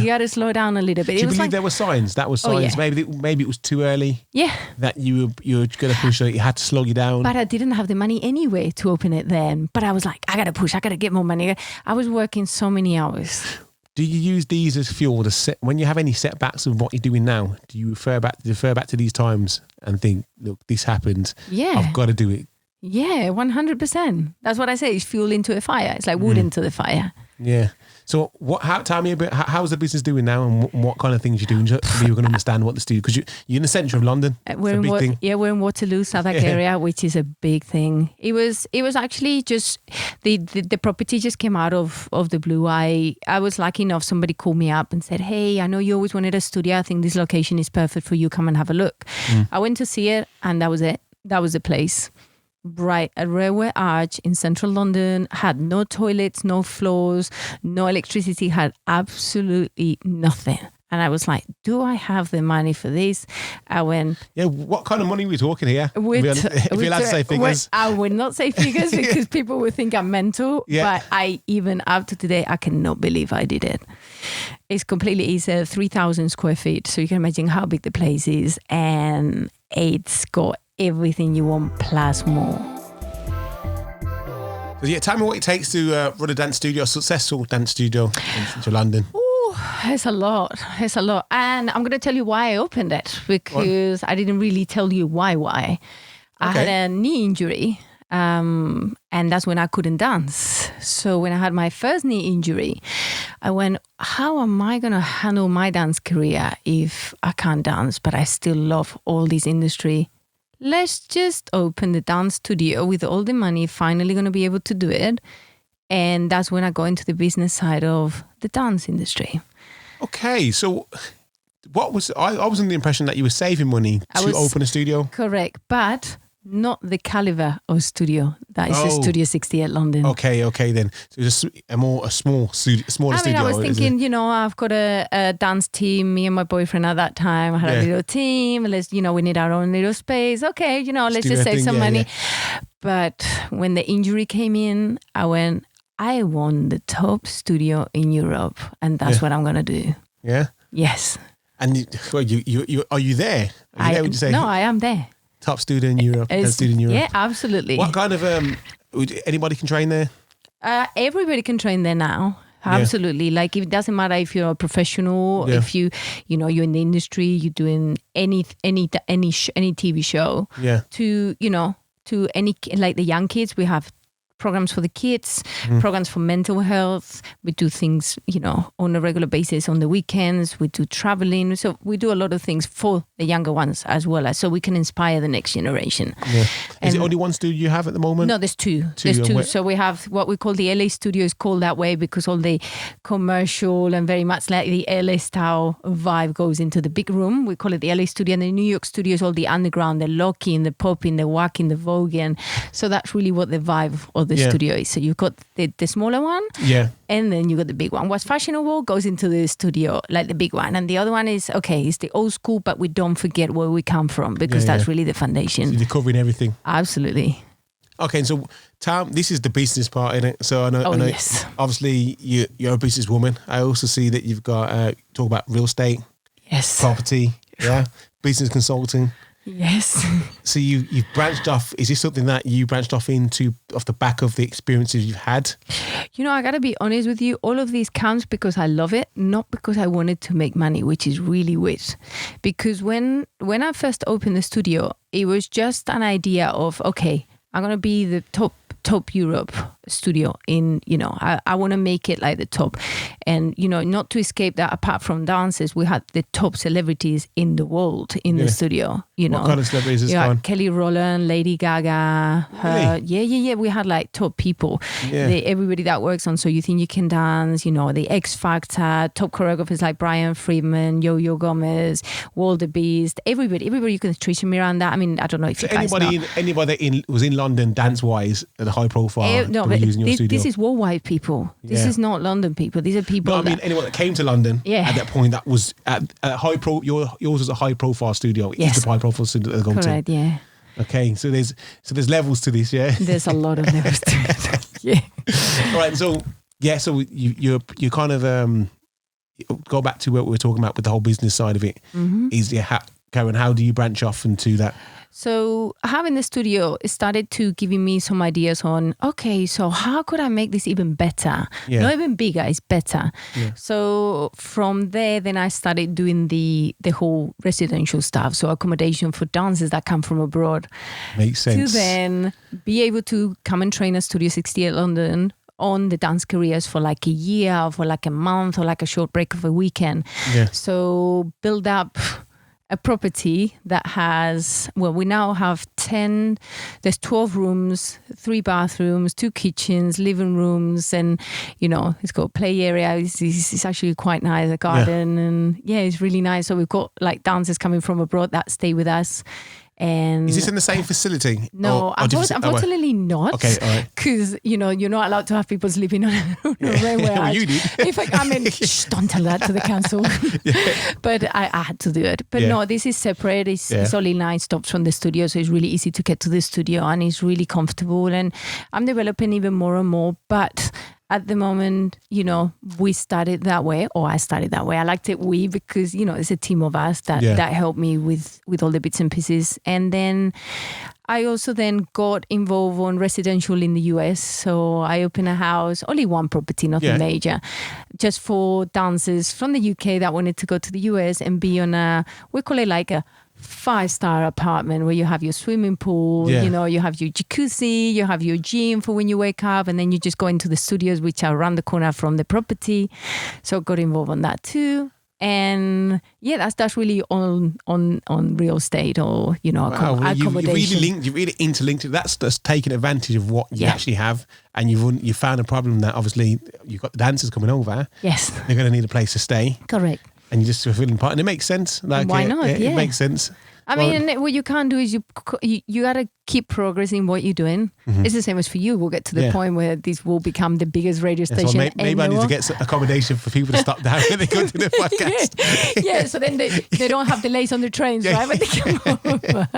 got to slow down a little bit. Do you believe there were signs? That was signs. Oh, yeah. Maybe it was too early. Yeah. That you were going to push it. You had to slow you down. But I didn't have the money anyway to open it then. But I was like, I got to push. I got to get more money. I was working so many hours. Do you use these as fuel when you have any setbacks of what you're doing now? Do you refer back to these times and think, look, this happened. Yeah. I've got to do it. Yeah, 100%. That's what I say. It's fuel into a fire. It's like wood into the fire. Yeah. So tell me a bit, how's the business doing now and what kind of things you're doing? So you're going to understand what the studio, because you're in the centre of London. We're in Waterloo, Southwark area, which is a big thing. It was actually just, the property just came out of the blue. I was lucky enough, somebody called me up and said, hey, I know you always wanted a studio. I think this location is perfect for you. Come and have a look. I went to see it and that was it. That was the place. Right, a railway arch in central London, had no toilets, no floors, no electricity, had absolutely nothing. And I was like, do I have the money for this? I went... Yeah, what kind of money are we talking here? If you're allowed to say figures. I would not say figures because people would think I'm mental. Yeah. But even up to today, I cannot believe I did it. It's 3,000 square feet. So you can imagine how big the place is. And it's got everything you want plus more. So yeah, tell me what it takes to run a successful dance studio in London. It's a lot. And I'm going to tell you why I opened it, because I didn't really tell you why. Okay. I had a knee injury and that's when I couldn't dance. So when I had my first knee injury, I went, how am I going to handle my dance career if I can't dance, but I still love all this industry? Let's just open the dance studio with all the money, finally going to be able to do it. And that's when I got into the business side of the dance industry. Okay, so what was I was under the impression that you were saving money to open a studio? Correct, but not the caliber of studio that is the Studio 68London. Okay then. So it's a smaller studio. I was thinking, I've got a dance team, me and my boyfriend at that time. I had a little team. Let's, we need our own little space. Okay, let's just save some money. Yeah. But when the injury came in, I went, I want the top studio in Europe, and that's what I'm going to do. Yeah? Yes. And you are you there? Are you there, would you say? No, I am there. Top studio in Europe. Yeah, absolutely. What kind of anybody can train there? Everybody can train there now. Absolutely. Yeah. Like, it doesn't matter if you're a professional, if you're in the industry, you're doing any TV show. Yeah. To any, like the young kids, we have programs for the kids, programs for mental health. We do things, on a regular basis on the weekends. We do traveling. So we do a lot of things for the younger ones as well, so we can inspire the next generation. Yeah. Is it only one studio you have at the moment? No, there's two. There's two. So we have what we call the LA studio, is called that way because all the commercial and very much like the LA style vibe goes into the big room. We call it the LA studio, and the New York studio is all the underground, the locking, the popping, the whacking, the voguing. So that's really what the vibe of the studio is. So you've got the smaller one, and then you got the big one. What's fashionable goes into the studio, like the big one, and the other one is it's the old school, but we don't forget where we come from, because that's really the foundation. So you're covering everything. Absolutely. Okay, so Tam, this is the business part in it. So I know yes. Obviously you're a businesswoman. I also see that you've got talk about real estate, property, business consulting. Yes. So you've branched off. Is this something that you branched off into off the back of the experiences you've had? I got to be honest with you. All of these comes because I love it, not because I wanted to make money, which is really weird. Because when I first opened the studio, it was just an idea of, okay, I'm going to be the top Europe studio in, I want to make it like the top. And, not to escape that, apart from dancers, we had the top celebrities in the world in the studio, What kind of celebrities is going? Kelly Rowland, Lady Gaga. Really? Yeah. We had like top people. Yeah. Everybody that works on So You Think You Can Dance, the X Factor, top choreographers like Brian Friedman, Yo-Yo Gomez, Walter Beast, everybody you can, Trisha Miranda. I mean, I don't know if you guys know. Anybody that was in London dance-wise at a high profile using your studio? This is worldwide people. This is not London people. These are people. No, I mean anyone that came to London at that point that was at high pro. Yours was a high profile studio. Yes. It's the high profile studio that they're going Correct, to. yeah. Okay, so there's levels to this, yeah. There's a lot of levels to it. Yeah. All right, so you kind of go back to what we were talking about with the whole business side of it. Is Karen, how do you branch off into that? So having the studio started to giving me some ideas on, okay, so how could I make this even better? Yeah. Not even bigger, it's better. Yeah. So from there, then I started doing the whole residential stuff. So accommodation for dancers that come from abroad. Makes sense. To then be able to come and train at Studio 68 London on the dance careers for like a year, or for like a month, or like a short break of a weekend. Yeah. So build up a property that has, we now have there's 12 rooms, 3 bathrooms, 2 kitchens, living rooms, and, it's got a play area. It's actually quite nice, a garden, and it's really nice. So we've got like dancers coming from abroad that stay with us. And is this in the same facility? No, unfortunately not. Okay, all right. Because, you're not allowed to have people sleeping on a railway. Well, you did. In fact, don't tell that to the council. But I had to do it. But no, this is separate. It's only 9 stops from the studio, so it's really easy to get to the studio, and it's really comfortable. And I'm developing even more and more. But at the moment, we started that way, or I started that way. I liked it because, it's a team of us that helped me with all the bits and pieces. And then I also then got involved on residential in the US. So I opened a house, only one property, nothing major, just for dancers from the UK that wanted to go to the US and be on we call it like a 5-star apartment where you have your swimming pool, you have your jacuzzi, you have your gym for when you wake up, and then you just go into the studios which are around the corner from the property. So got involved on that too. And that's really on real estate, or accommodation. You really interlinked it. That's taking advantage of what you actually have, and you found a problem that obviously you've got the dancers coming over. Yes, they're going to need a place to stay. Correct. And you just fulfilling part, and it makes sense. Like, why not? It makes sense. I mean, what you can't do is you got to keep progressing what you're doing. It's the same as for you. We'll get to the point where this will become the biggest radio station. So maybe I need to get some accommodation for people to stop down when they go to the podcast. So then they don't have delays on the trains, right? When they come over.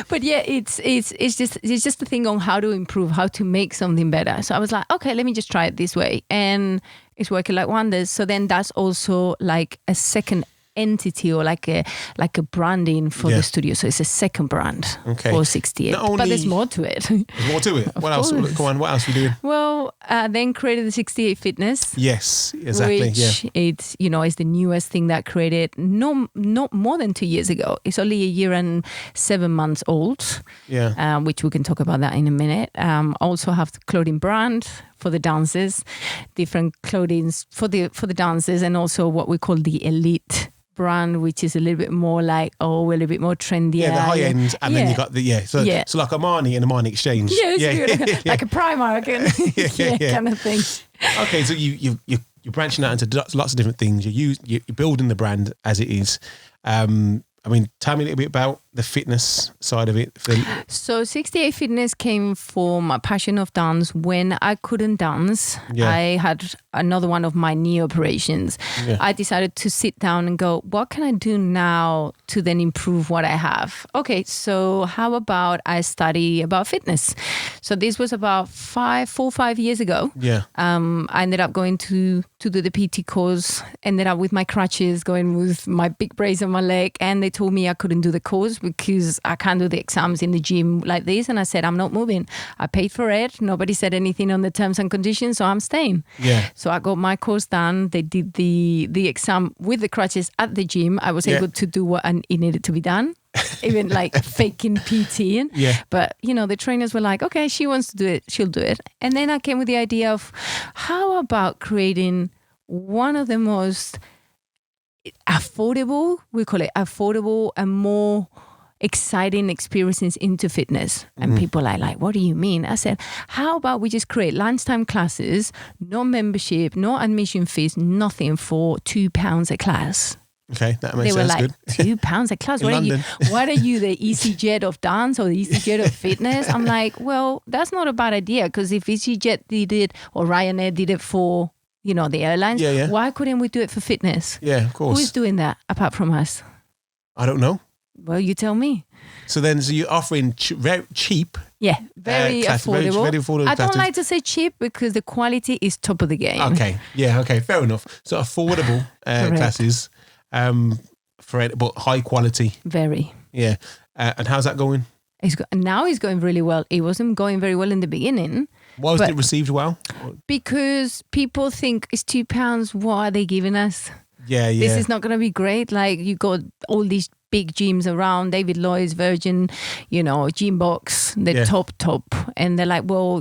But it's just the thing on how to improve, how to make something better. So I was like, okay, let me just try it this way, and it's working like wonders. So then that's also like a second entity, or like a branding for the studio. So it's a second brand for 68. But there's more to it. There's more to it. What else? Go on. What else are you doing? Well, then created the 68 Fitness. Yes, exactly. Which it's is the newest thing that created not more than 2 years ago. It's only 1 year and 7 months old. Yeah. Which we can talk about that in a minute. Also have the clothing brand for the dancers, different clothing for the dancers, and also what we call the elite brand, which is a little bit more like a little bit more trendy. Yeah, the high end, and then you got so like Armani and Armani Exchange. Like a Primark and kind of thing. Okay, so you're branching out into lots of different things. You're building the brand as it is. I mean, tell me a little bit about the fitness side of it. So 68 Fitness came from a passion of dance. When I couldn't dance, I had another one of my knee operations. I decided to sit down and go, what can I do now to then improve what I have? Okay, so how about I study about fitness? So this was about 4 or 5 years ago. I ended up going to do the PT course, ended up with my crutches, going with my big brace on my leg, and they told me I couldn't do the course because I can't do the exams in the gym like this. And I said, I'm not moving. I paid for it. Nobody said anything on the terms and conditions, so I'm staying. Yeah. So I got my course done. They did the exam with the crutches at the gym. I was able to do what it needed to be done. Even like faking PT. Yeah. But, the trainers were like, okay, she wants to do it. She'll do it. And then I came with the idea of how about creating one of the most affordable, we call it affordable and more exciting experiences into fitness. And people are like, what do you mean? I said, how about we just create lunchtime classes, no membership, no admission fees, nothing for £2 a class. Okay, that makes sense. They were like, good. £2 a class? London. What are you, the EasyJet of dance or the EasyJet of fitness? I'm like, well, that's not a bad idea, because if EasyJet did it or Ryanair did it for, the airlines, why couldn't we do it for fitness? Yeah, of course. Who is doing that apart from us? I don't know. Well, you tell me. So you're offering very cheap. Yeah, very affordable. Very affordable I don't classes. like to say cheap because the quality is top of the game. Okay, yeah, okay, fair enough. So affordable classes. For it, but high quality. Very. Yeah. And how's that going? Now it's going really well. It wasn't going very well in the beginning. Why was it received well? Because people think it's £2. What are they giving us? Yeah. This is not going to be great. Like, you got all these big gyms around, David Lloyd's, Virgin, Gym Box, the top. And they're like, well,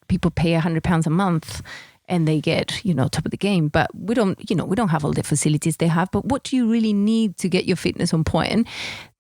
people pay £100 a month. And they get, top of the game. But we don't have all the facilities they have. But what do you really need to get your fitness on point?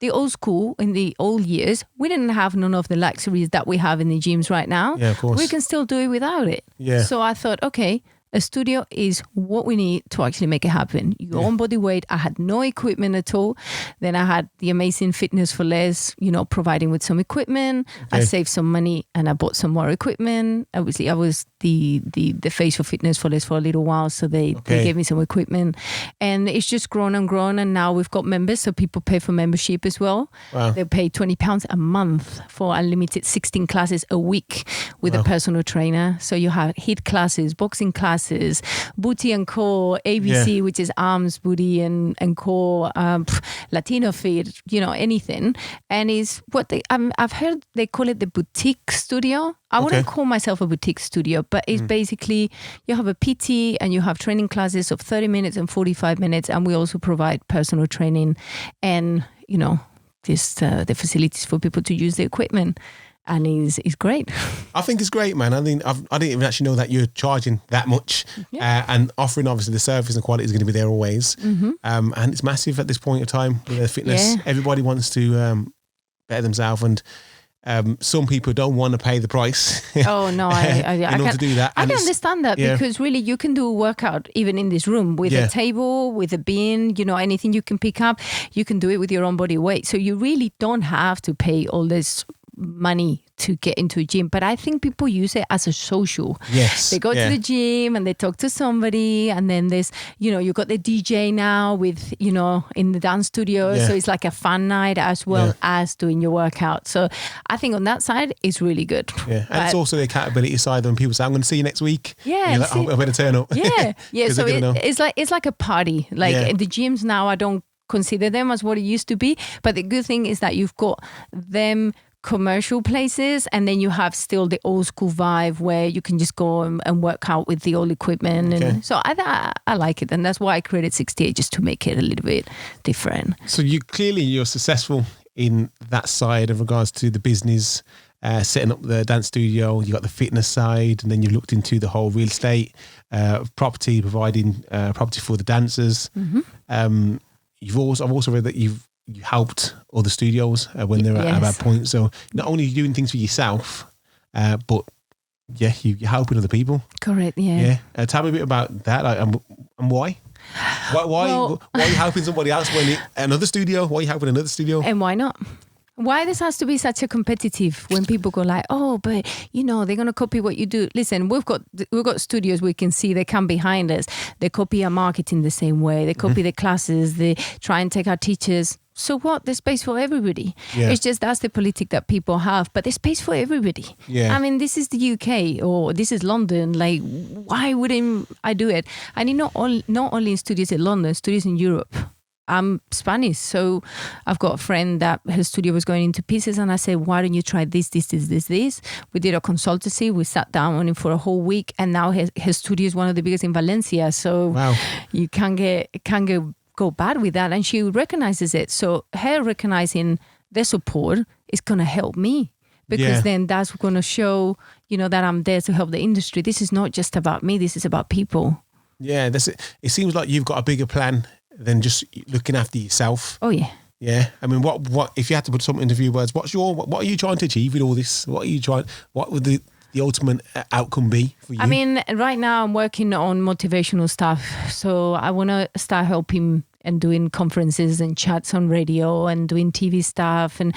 The old school, in the old years, we didn't have none of the luxuries that we have in the gyms right now. Yeah, of course. We can still do it without it. Yeah. So I thought, okay, a studio is what we need to actually make it happen. Your own body weight. I had no equipment at all. Then I had the amazing Fitness for Less, providing with some equipment. Okay. I saved some money and I bought some more equipment. Obviously, I was the face for Fitness for Less for a little while. So they gave me some equipment. And it's just grown and grown. And now we've got members. So people pay for membership as well. Wow. They pay £20 a month for unlimited 16 classes a week with a personal trainer. So you have HIIT classes, boxing classes, booty and core, ABC, which is arms, booty and core, Latino fit, anything. And is what I've heard they call it the boutique studio. I wouldn't call myself a boutique studio, but it's basically you have a PT and you have training classes of 30 minutes and 45 minutes. And we also provide personal training and, just the facilities for people to use the equipment. And it's great. I think it's great, man. I didn't even actually know that you're charging that much and offering, obviously, the service and quality is going to be there always. Mm-hmm. And it's massive at this point in time with their fitness. Yeah. Everybody wants to better themselves, and some people don't want to pay the price. Oh, no. in order to do that. I can understand that because really you can do a workout even in this room with a table, with a bin, anything you can pick up. You can do it with your own body weight. So you really don't have to pay all this money to get into a gym, but I think people use it as a social. Yes. They go to the gym and they talk to somebody, and then there's, you got the DJ now with, in the dance studio. So it's like a fun night as well as doing your workout. So I think on that side, it's really good. Yeah. And it's also the accountability side when people say, I'm going to see you next week. Yeah. You're like, I better turn up. Yeah. Yeah. So it's like a party. Like the gyms now, I don't consider them as what it used to be. But the good thing is that you've got them commercial places, and then you have still the old school vibe where you can just go and work out with the old equipment. And so I like it, and that's why I created 68, just to make it a little bit different. So you're successful in that side of regards to the business, setting up the dance studio. You got the fitness side, and then you looked into the whole real estate, property, providing property for the dancers. Mm-hmm. I've also read that you helped other studios when they're at a bad point. So not only are you doing things for yourself, but you're helping other people. Correct. Yeah. Tell me a bit about that, and why. Why are you helping somebody else when another studio? Why are you helping another studio? And why not? Why this has to be such a competitive when people go like, oh, but they're going to copy what you do. Listen, we've got studios we can see they come behind us. They copy our marketing the same way. They copy the classes. They try and take our teachers. So what? There's space for everybody. Yeah. It's just that's the politic that people have, but there's space for everybody. Yeah. I mean, this is the UK or this is London. Like, why wouldn't I do it? And not only in studios in London, studios in Europe. I'm Spanish, so I've got a friend that her studio was going into pieces, and I said, why don't you try this? We did a consultancy. We sat down on it for a whole week, and now her studio is one of the biggest in Valencia. So Wow. you can't go bad with that. And she recognizes it. So her recognizing the support is going to help me, because then that's going to show, that I'm there to help the industry. This is not just about me. This is about people. Yeah, that's it. It seems like you've got a bigger plan than just looking after yourself. Oh yeah. Yeah. I mean, what if you had to put something into a few words, what are you trying to achieve with all this? What would the ultimate outcome be for you? I mean, right now I'm working on motivational stuff. So I want to start helping and doing conferences and chats on radio and doing TV stuff, and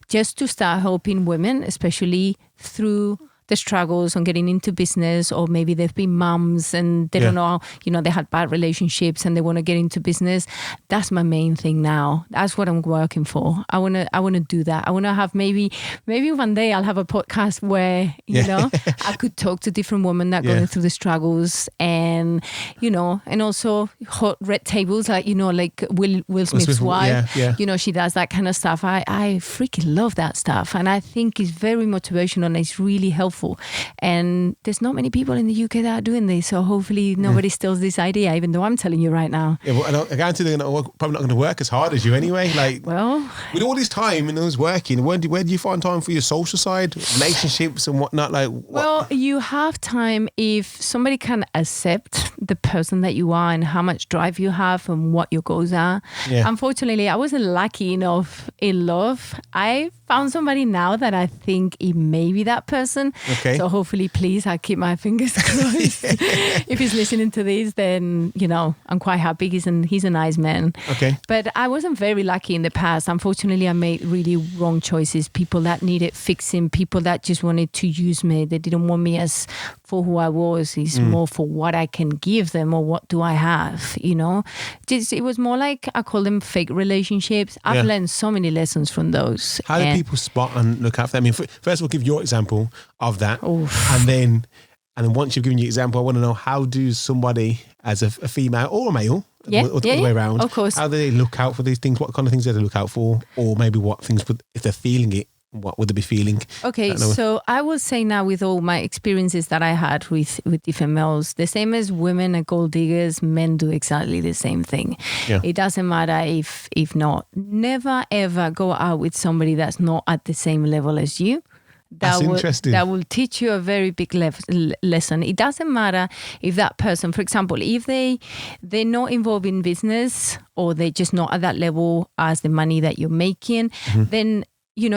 just to start helping women, especially through the struggles on getting into business, or maybe they've been mums and they don't know, they had bad relationships and they want to get into business. That's my main thing now. That's what I'm working for. I want to do that. I want to have maybe one day I'll have a podcast where, I could talk to different women that are going through the struggles, and, and also hot red tables, like, like Will Smith's wife, she does that kind of stuff. I freaking love that stuff. And I think it's very motivational and it's really helpful. And there's not many people in the UK that are doing this, so hopefully nobody steals this idea, even though I'm telling you right now. Yeah, well, I guarantee they're probably not going to work as hard as you anyway. Like, well, with all this time and those working, where do you find time for your social side, relationships and whatnot? Like, well, you have time if somebody can accept the person that you are and how much drive you have and what your goals are. Yeah. Unfortunately, I wasn't lucky enough in love. I found somebody now that I think it may be that person. Okay. So hopefully, please, I keep my fingers crossed. If he's listening to this, then, I'm quite happy. He's a nice man. Okay. But I wasn't very lucky in the past. Unfortunately, I made really wrong choices. People that needed fixing, people that just wanted to use me. They didn't want me as for who I was. It's more for what I can give them or what do I have, It was more like, I call them fake relationships. I've learned so many lessons from those. How do people spot and look after them? I mean, first of all, give your example of that. And then once you've given your example, I want to know, how do somebody as a female or a male, or the way around, of course, how do they look out for these things? What kind of things do they look out for? Or maybe what things, if they're feeling it, what would they be feeling? Okay, so I will say now, with all my experiences that I had with different males, the same as women are gold diggers, men do exactly the same thing. Yeah. It doesn't matter if not. Never ever go out with somebody that's not at the same level as you. That's interesting. That will teach you a very big lesson. It doesn't matter if that person, for example, if they're not involved in business, or they're just not at that level as the money that you're making, then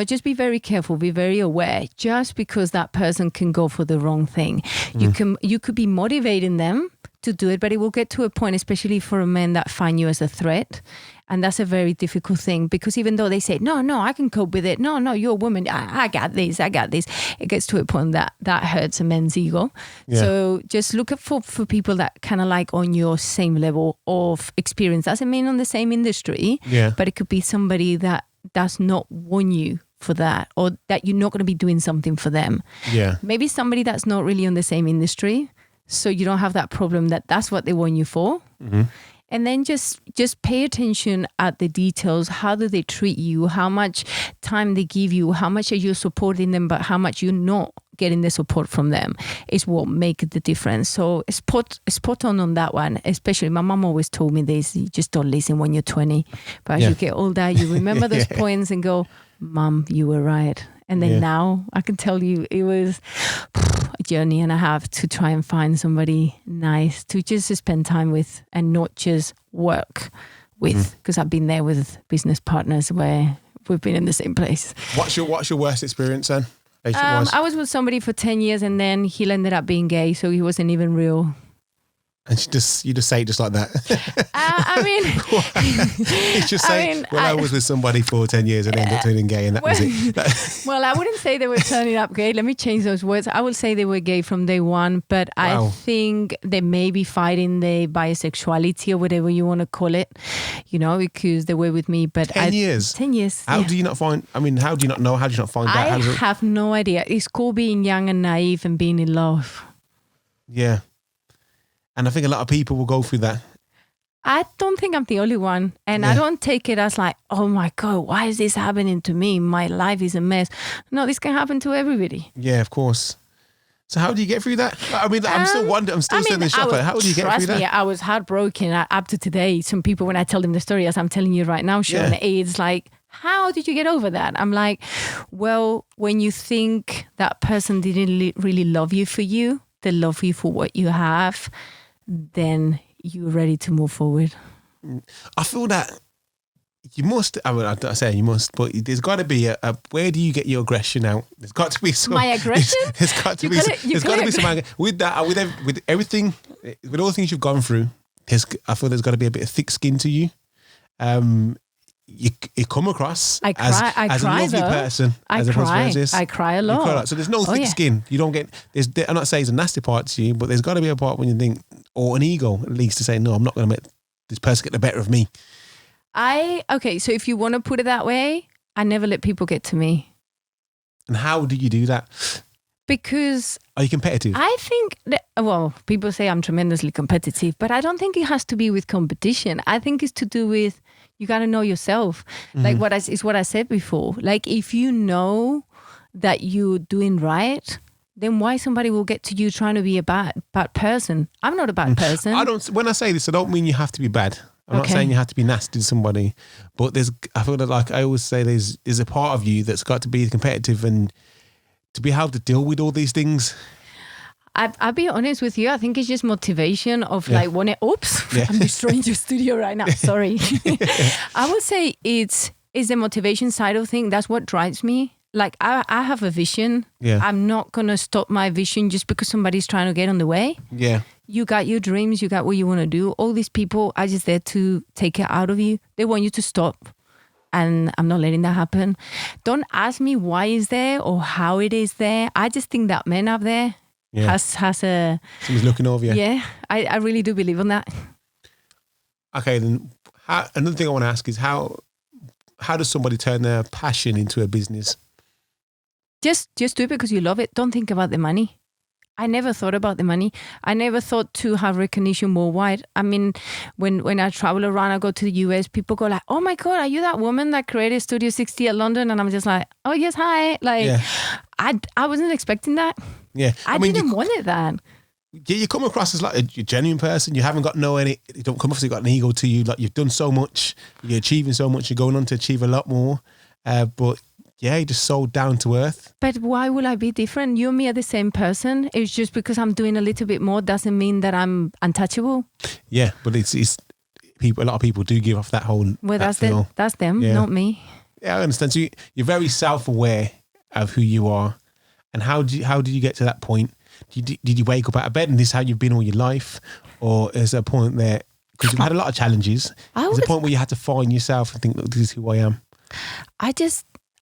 just be very careful, be very aware. Just because that person can go for the wrong thing, you could be motivating them to do it, but it will get to a point, especially for a man that find you as a threat. And that's a very difficult thing, because even though they say, no, I can cope with it. No, you're a woman. I got this. It gets to a point that hurts a man's ego. Yeah. So just look for people that kind of like on your same level of experience. Doesn't mean on the same industry, but it could be somebody that does not want you for that, or that you're not going to be doing something for them. Yeah. Maybe somebody that's not really on the same industry, so you don't have that problem that's what they want you for. Mm-hmm. And then just pay attention at the details. How do they treat you? How much time they give you? How much are you supporting them, but how much you're not getting the support from them is what makes the difference. So spot on that one. Especially, my mom always told me this: you just don't listen when you're 20. But as you get older, you remember those points and go, Mom, you were right. And then now I can tell you it was a journey and a half to try and find somebody nice to just spend time with and not just work with, because I've been there with business partners where we've been in the same place. What's your worst experience then? I was with somebody for 10 years and then he ended up being gay, so he wasn't even real. And you just say it just like that. I mean, it's just saying, I was with somebody for 10 years and ended up turning gay, and that was it. Well, I wouldn't say they were turning up gay. Let me change those words. I would say they were gay from day one, but I think they may be fighting the bisexuality or whatever you want to call it, because they were with me. But 10 years? 10 years. How do you not find, how do you not know? How do you not find out? I have no idea. It's called being young and naive and being in love. Yeah. And I think a lot of people will go through that. I don't think I'm the only one. And I don't take it as like, oh my God, why is this happening to me? My life is a mess. No, this can happen to everybody. Yeah, of course. So how do you get through that? I mean, I'm still wondering. I'm still sitting in shock. How do you get through that? Trust me, I was heartbroken up to today. Some people, when I tell them the story, as I'm telling you right now, Sean, it's like, how did you get over that? I'm like, well, when you think that person didn't really love you for you, they love you for what you have, then you're ready to move forward. I feel that you must, I mean, I don't say you must, but there's got to be a where do you get your aggression out? There's got to be some. My aggression? There's got to be some, with that, with everything, with all the things you've gone through, I feel there's got to be a bit of thick skin to you. You come across as a lovely person. I cry a lot. So there's no thick skin. You don't get, I'm not saying it's a nasty part to you, but there's got to be a part when you think, or an ego at least, to say, no, I'm not going to make this person get the better of me. So if you want to put it that way, I never let people get to me. And how do you do that? Because... Are you competitive? I think, people say I'm tremendously competitive, but I don't think it has to be with competition. I think it's to do with, you got to know yourself. Mm-hmm. Like what I said before. Like if you know that you're doing right, then why somebody will get to you trying to be a bad person? I'm not a bad person. When I say this, I don't mean you have to be bad. I'm not saying you have to be nasty to somebody, but I feel that, like I always say, there's a part of you that's got to be competitive and to be able to deal with all these things. I'll be honest with you. I think it's just motivation of like I'm destroying your studio right now. Sorry. I would say it's the motivation side of things. That's what drives me. Like I have a vision. Yeah. I'm not going to stop my vision just because somebody's trying to get on the way. Yeah. You got your dreams. You got what you want to do. All these people are just there to take it out of you. They want you to stop. And I'm not letting that happen. Don't ask me why it's there or how it is there. I just think that man up there has a... Someone's looking over you. Yeah, I really do believe in that. Okay, then another thing I want to ask is how does somebody turn their passion into a business? Just do it because you love it. Don't think about the money. I never thought about the money. I never thought to have recognition worldwide. I mean, when I travel around, I go to the US, people go like, oh my God, are you that woman that created Studio 68 London? And I'm just like, oh yes, hi. Like, I wasn't expecting that. Yeah. I didn't want that. Yeah, you come across as like a genuine person. You haven't got you don't come off as you've got an ego to you. Like you've done so much, you're achieving so much, you're going on to achieve a lot more. But yeah, you're just so down to earth. But why would I be different? You and me are the same person. It's just because I'm doing a little bit more doesn't mean that I'm untouchable. Yeah, but it's people. A lot of people do give off that whole. Well, that's them, not me. Yeah, I understand. So you're very self-aware of who you are, and how did you get to that point? Did you wake up out of bed and this is how you've been all your life, or is there a point there because you've had a lot of challenges? There's a point where you had to find yourself and think, look, this is who I am.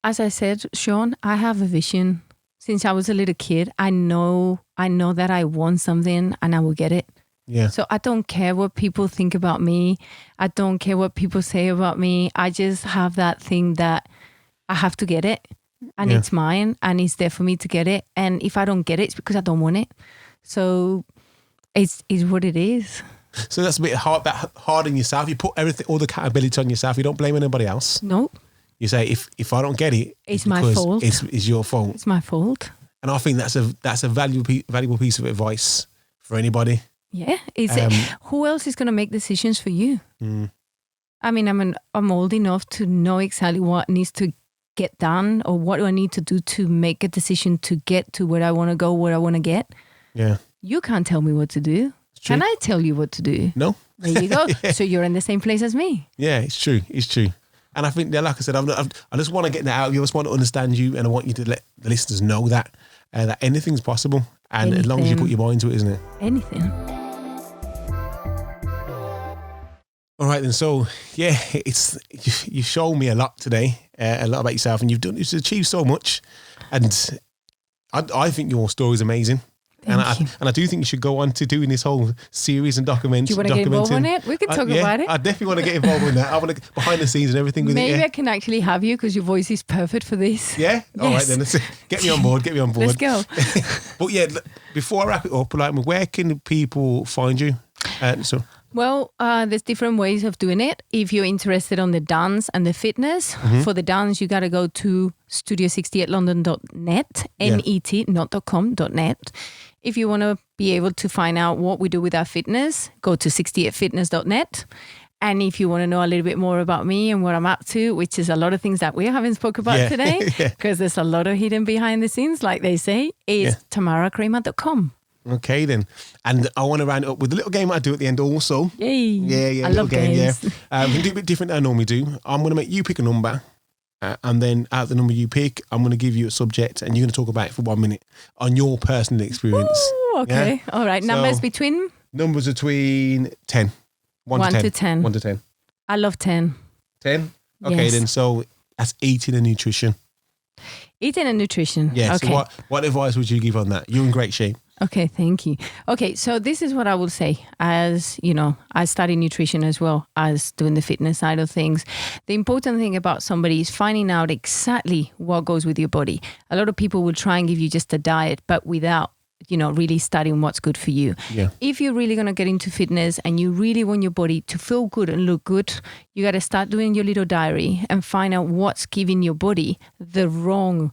As I said, Sean, I have a vision. Since I was a little kid, I know that I want something and I will get it. Yeah. So I don't care what people think about me. I don't care what people say about me. I just have that thing that I have to get it and it's mine and it's there for me to get it. And if I don't get it, it's because I don't want it. So it's what it is. So that's a bit hard on yourself. You put all the accountability on yourself. You don't blame anybody else. Nope. You say, if I don't get it, it's my fault. It's your fault. It's my fault. And I think that's a valuable piece of advice for anybody. Yeah. Who else is going to make decisions for you? Mm. I mean, I'm old enough to know exactly what needs to get done or what do I need to do to make a decision to get to where I want to go, where I want to get. Yeah. You can't tell me what to do. Can I tell you what to do? No. There you go. So you're in the same place as me. Yeah, it's true. It's true. And I think, like I said, I just want to get that out of you. I just want to understand you, and I want you to let the listeners know that anything's possible, and as long as you put your mind to it, isn't it? Anything. All right, then. So, yeah, you've shown me a lot today, a lot about yourself, and you've achieved so much, and I think your story is amazing. And I do think you should go on to doing this whole series and documenting. Do you want to get involved in it? We could talk about it. I definitely want to get involved in that. I want to behind the scenes and everything with it. Maybe I can actually have you because your voice is perfect for this. Yeah? Yes. All right then. Get me on board. Let's go. But yeah, before I wrap it up, like, where can people find you? Well, there's different ways of doing it. If you're interested on the dance and the fitness, for the dance, you got to go to studio68london.net, net, not .com.net. If you want to be able to find out what we do with our fitness, go to 68fitness.net. And if you want to know a little bit more about me and what I'm up to, which is a lot of things that we haven't spoke about today, because there's a lot of hidden behind the scenes, like they say, is tamarakramer.com. Okay, then. And I want to round it up with a little game I do at the end also. Yay. Yeah, I love games. We can do a bit different than I normally do. I'm going to make you pick a number. And then out of the number you pick, I'm going to give you a subject and you're going to talk about it for 1 minute on your personal experience. Ooh, okay. Yeah? All right. Numbers between? Numbers between 10. 1 to 10. 1 to 10. I love 10. 10? Okay, then. So that's eating and nutrition. Eating and nutrition. Yeah. Okay. So what advice would you give on that? You're in great shape. Okay, thank you. Okay, so this is what I will say. As you know, I study nutrition as well as doing the fitness side of things. The important thing about somebody is finding out exactly what goes with your body. A lot of people will try and give you just a diet, but without, really studying what's good for you. Yeah. If you're really going to get into fitness and you really want your body to feel good and look good, you got to start doing your little diary and find out what's giving your body the wrong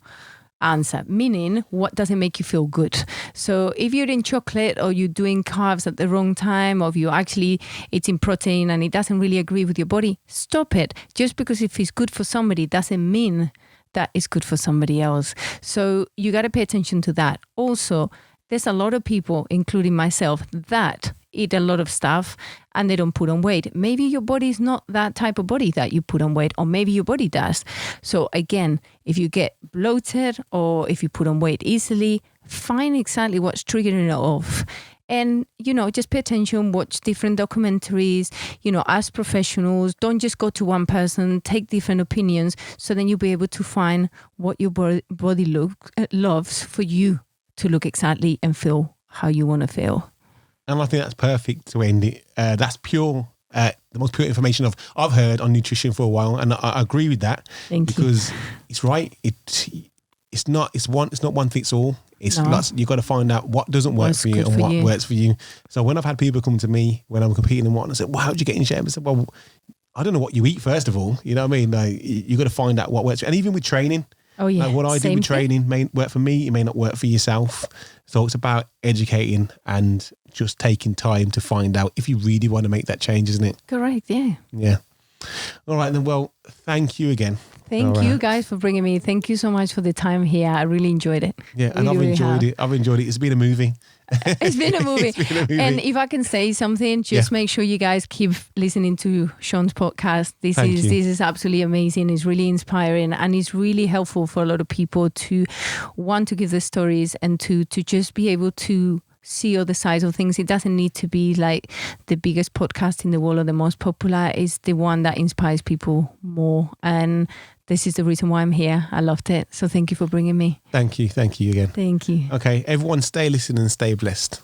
answer, meaning what doesn't make you feel good. So if you're eating chocolate or you're doing carbs at the wrong time, or if you're actually eating protein and it doesn't really agree with your body, stop it. Just because if it's good for somebody doesn't mean that it's good for somebody else. So you got to pay attention to that. Also, there's a lot of people, including myself, that eat a lot of stuff and they don't put on weight. Maybe your body is not that type of body that you put on weight, or maybe your body does. So again, if you get bloated or if you put on weight easily, find exactly what's triggering it off. And, just pay attention, watch different documentaries, ask professionals. Don't just go to one person, take different opinions. So then you'll be able to find what your body loves for you to look exactly and feel how you want to feel. And I think that's perfect to end it. That's pure, the most pure information I've heard on nutrition for a while, and I agree with that. Thank you. Because it's right. It's not one fits all. It's lots. You've got to find out what doesn't work for you and what works for you. So when I've had people come to me when I'm competing and whatnot, I said, "Well, how did you get in shape?" I said, "Well, I don't know what you eat first of all. You know what I mean? Like, you got to find out what works. And even with training." Oh yeah. Like what I do with training may work for me, it may not work for yourself. So it's about educating and just taking time to find out if you really want to make that change, isn't it? Correct, yeah. Yeah. All right then, well, thank you again. Thank you guys for bringing me. Thank you so much for the time here. I really enjoyed it. Yeah, and I've enjoyed it. I've enjoyed it. It's been a movie. It's been a movie. And if I can say something, just make sure you guys keep listening to Sean's podcast. This is absolutely amazing. It's really inspiring and it's really helpful for a lot of people to want to give the stories and to just be able to see other sides of things. It doesn't need to be like the biggest podcast in the world or the most popular. It's the one that inspires people more. And this is the reason why I'm here. I loved it. So thank you for bringing me. Thank you. Thank you again. Thank you. Okay, everyone stay listening and stay blessed.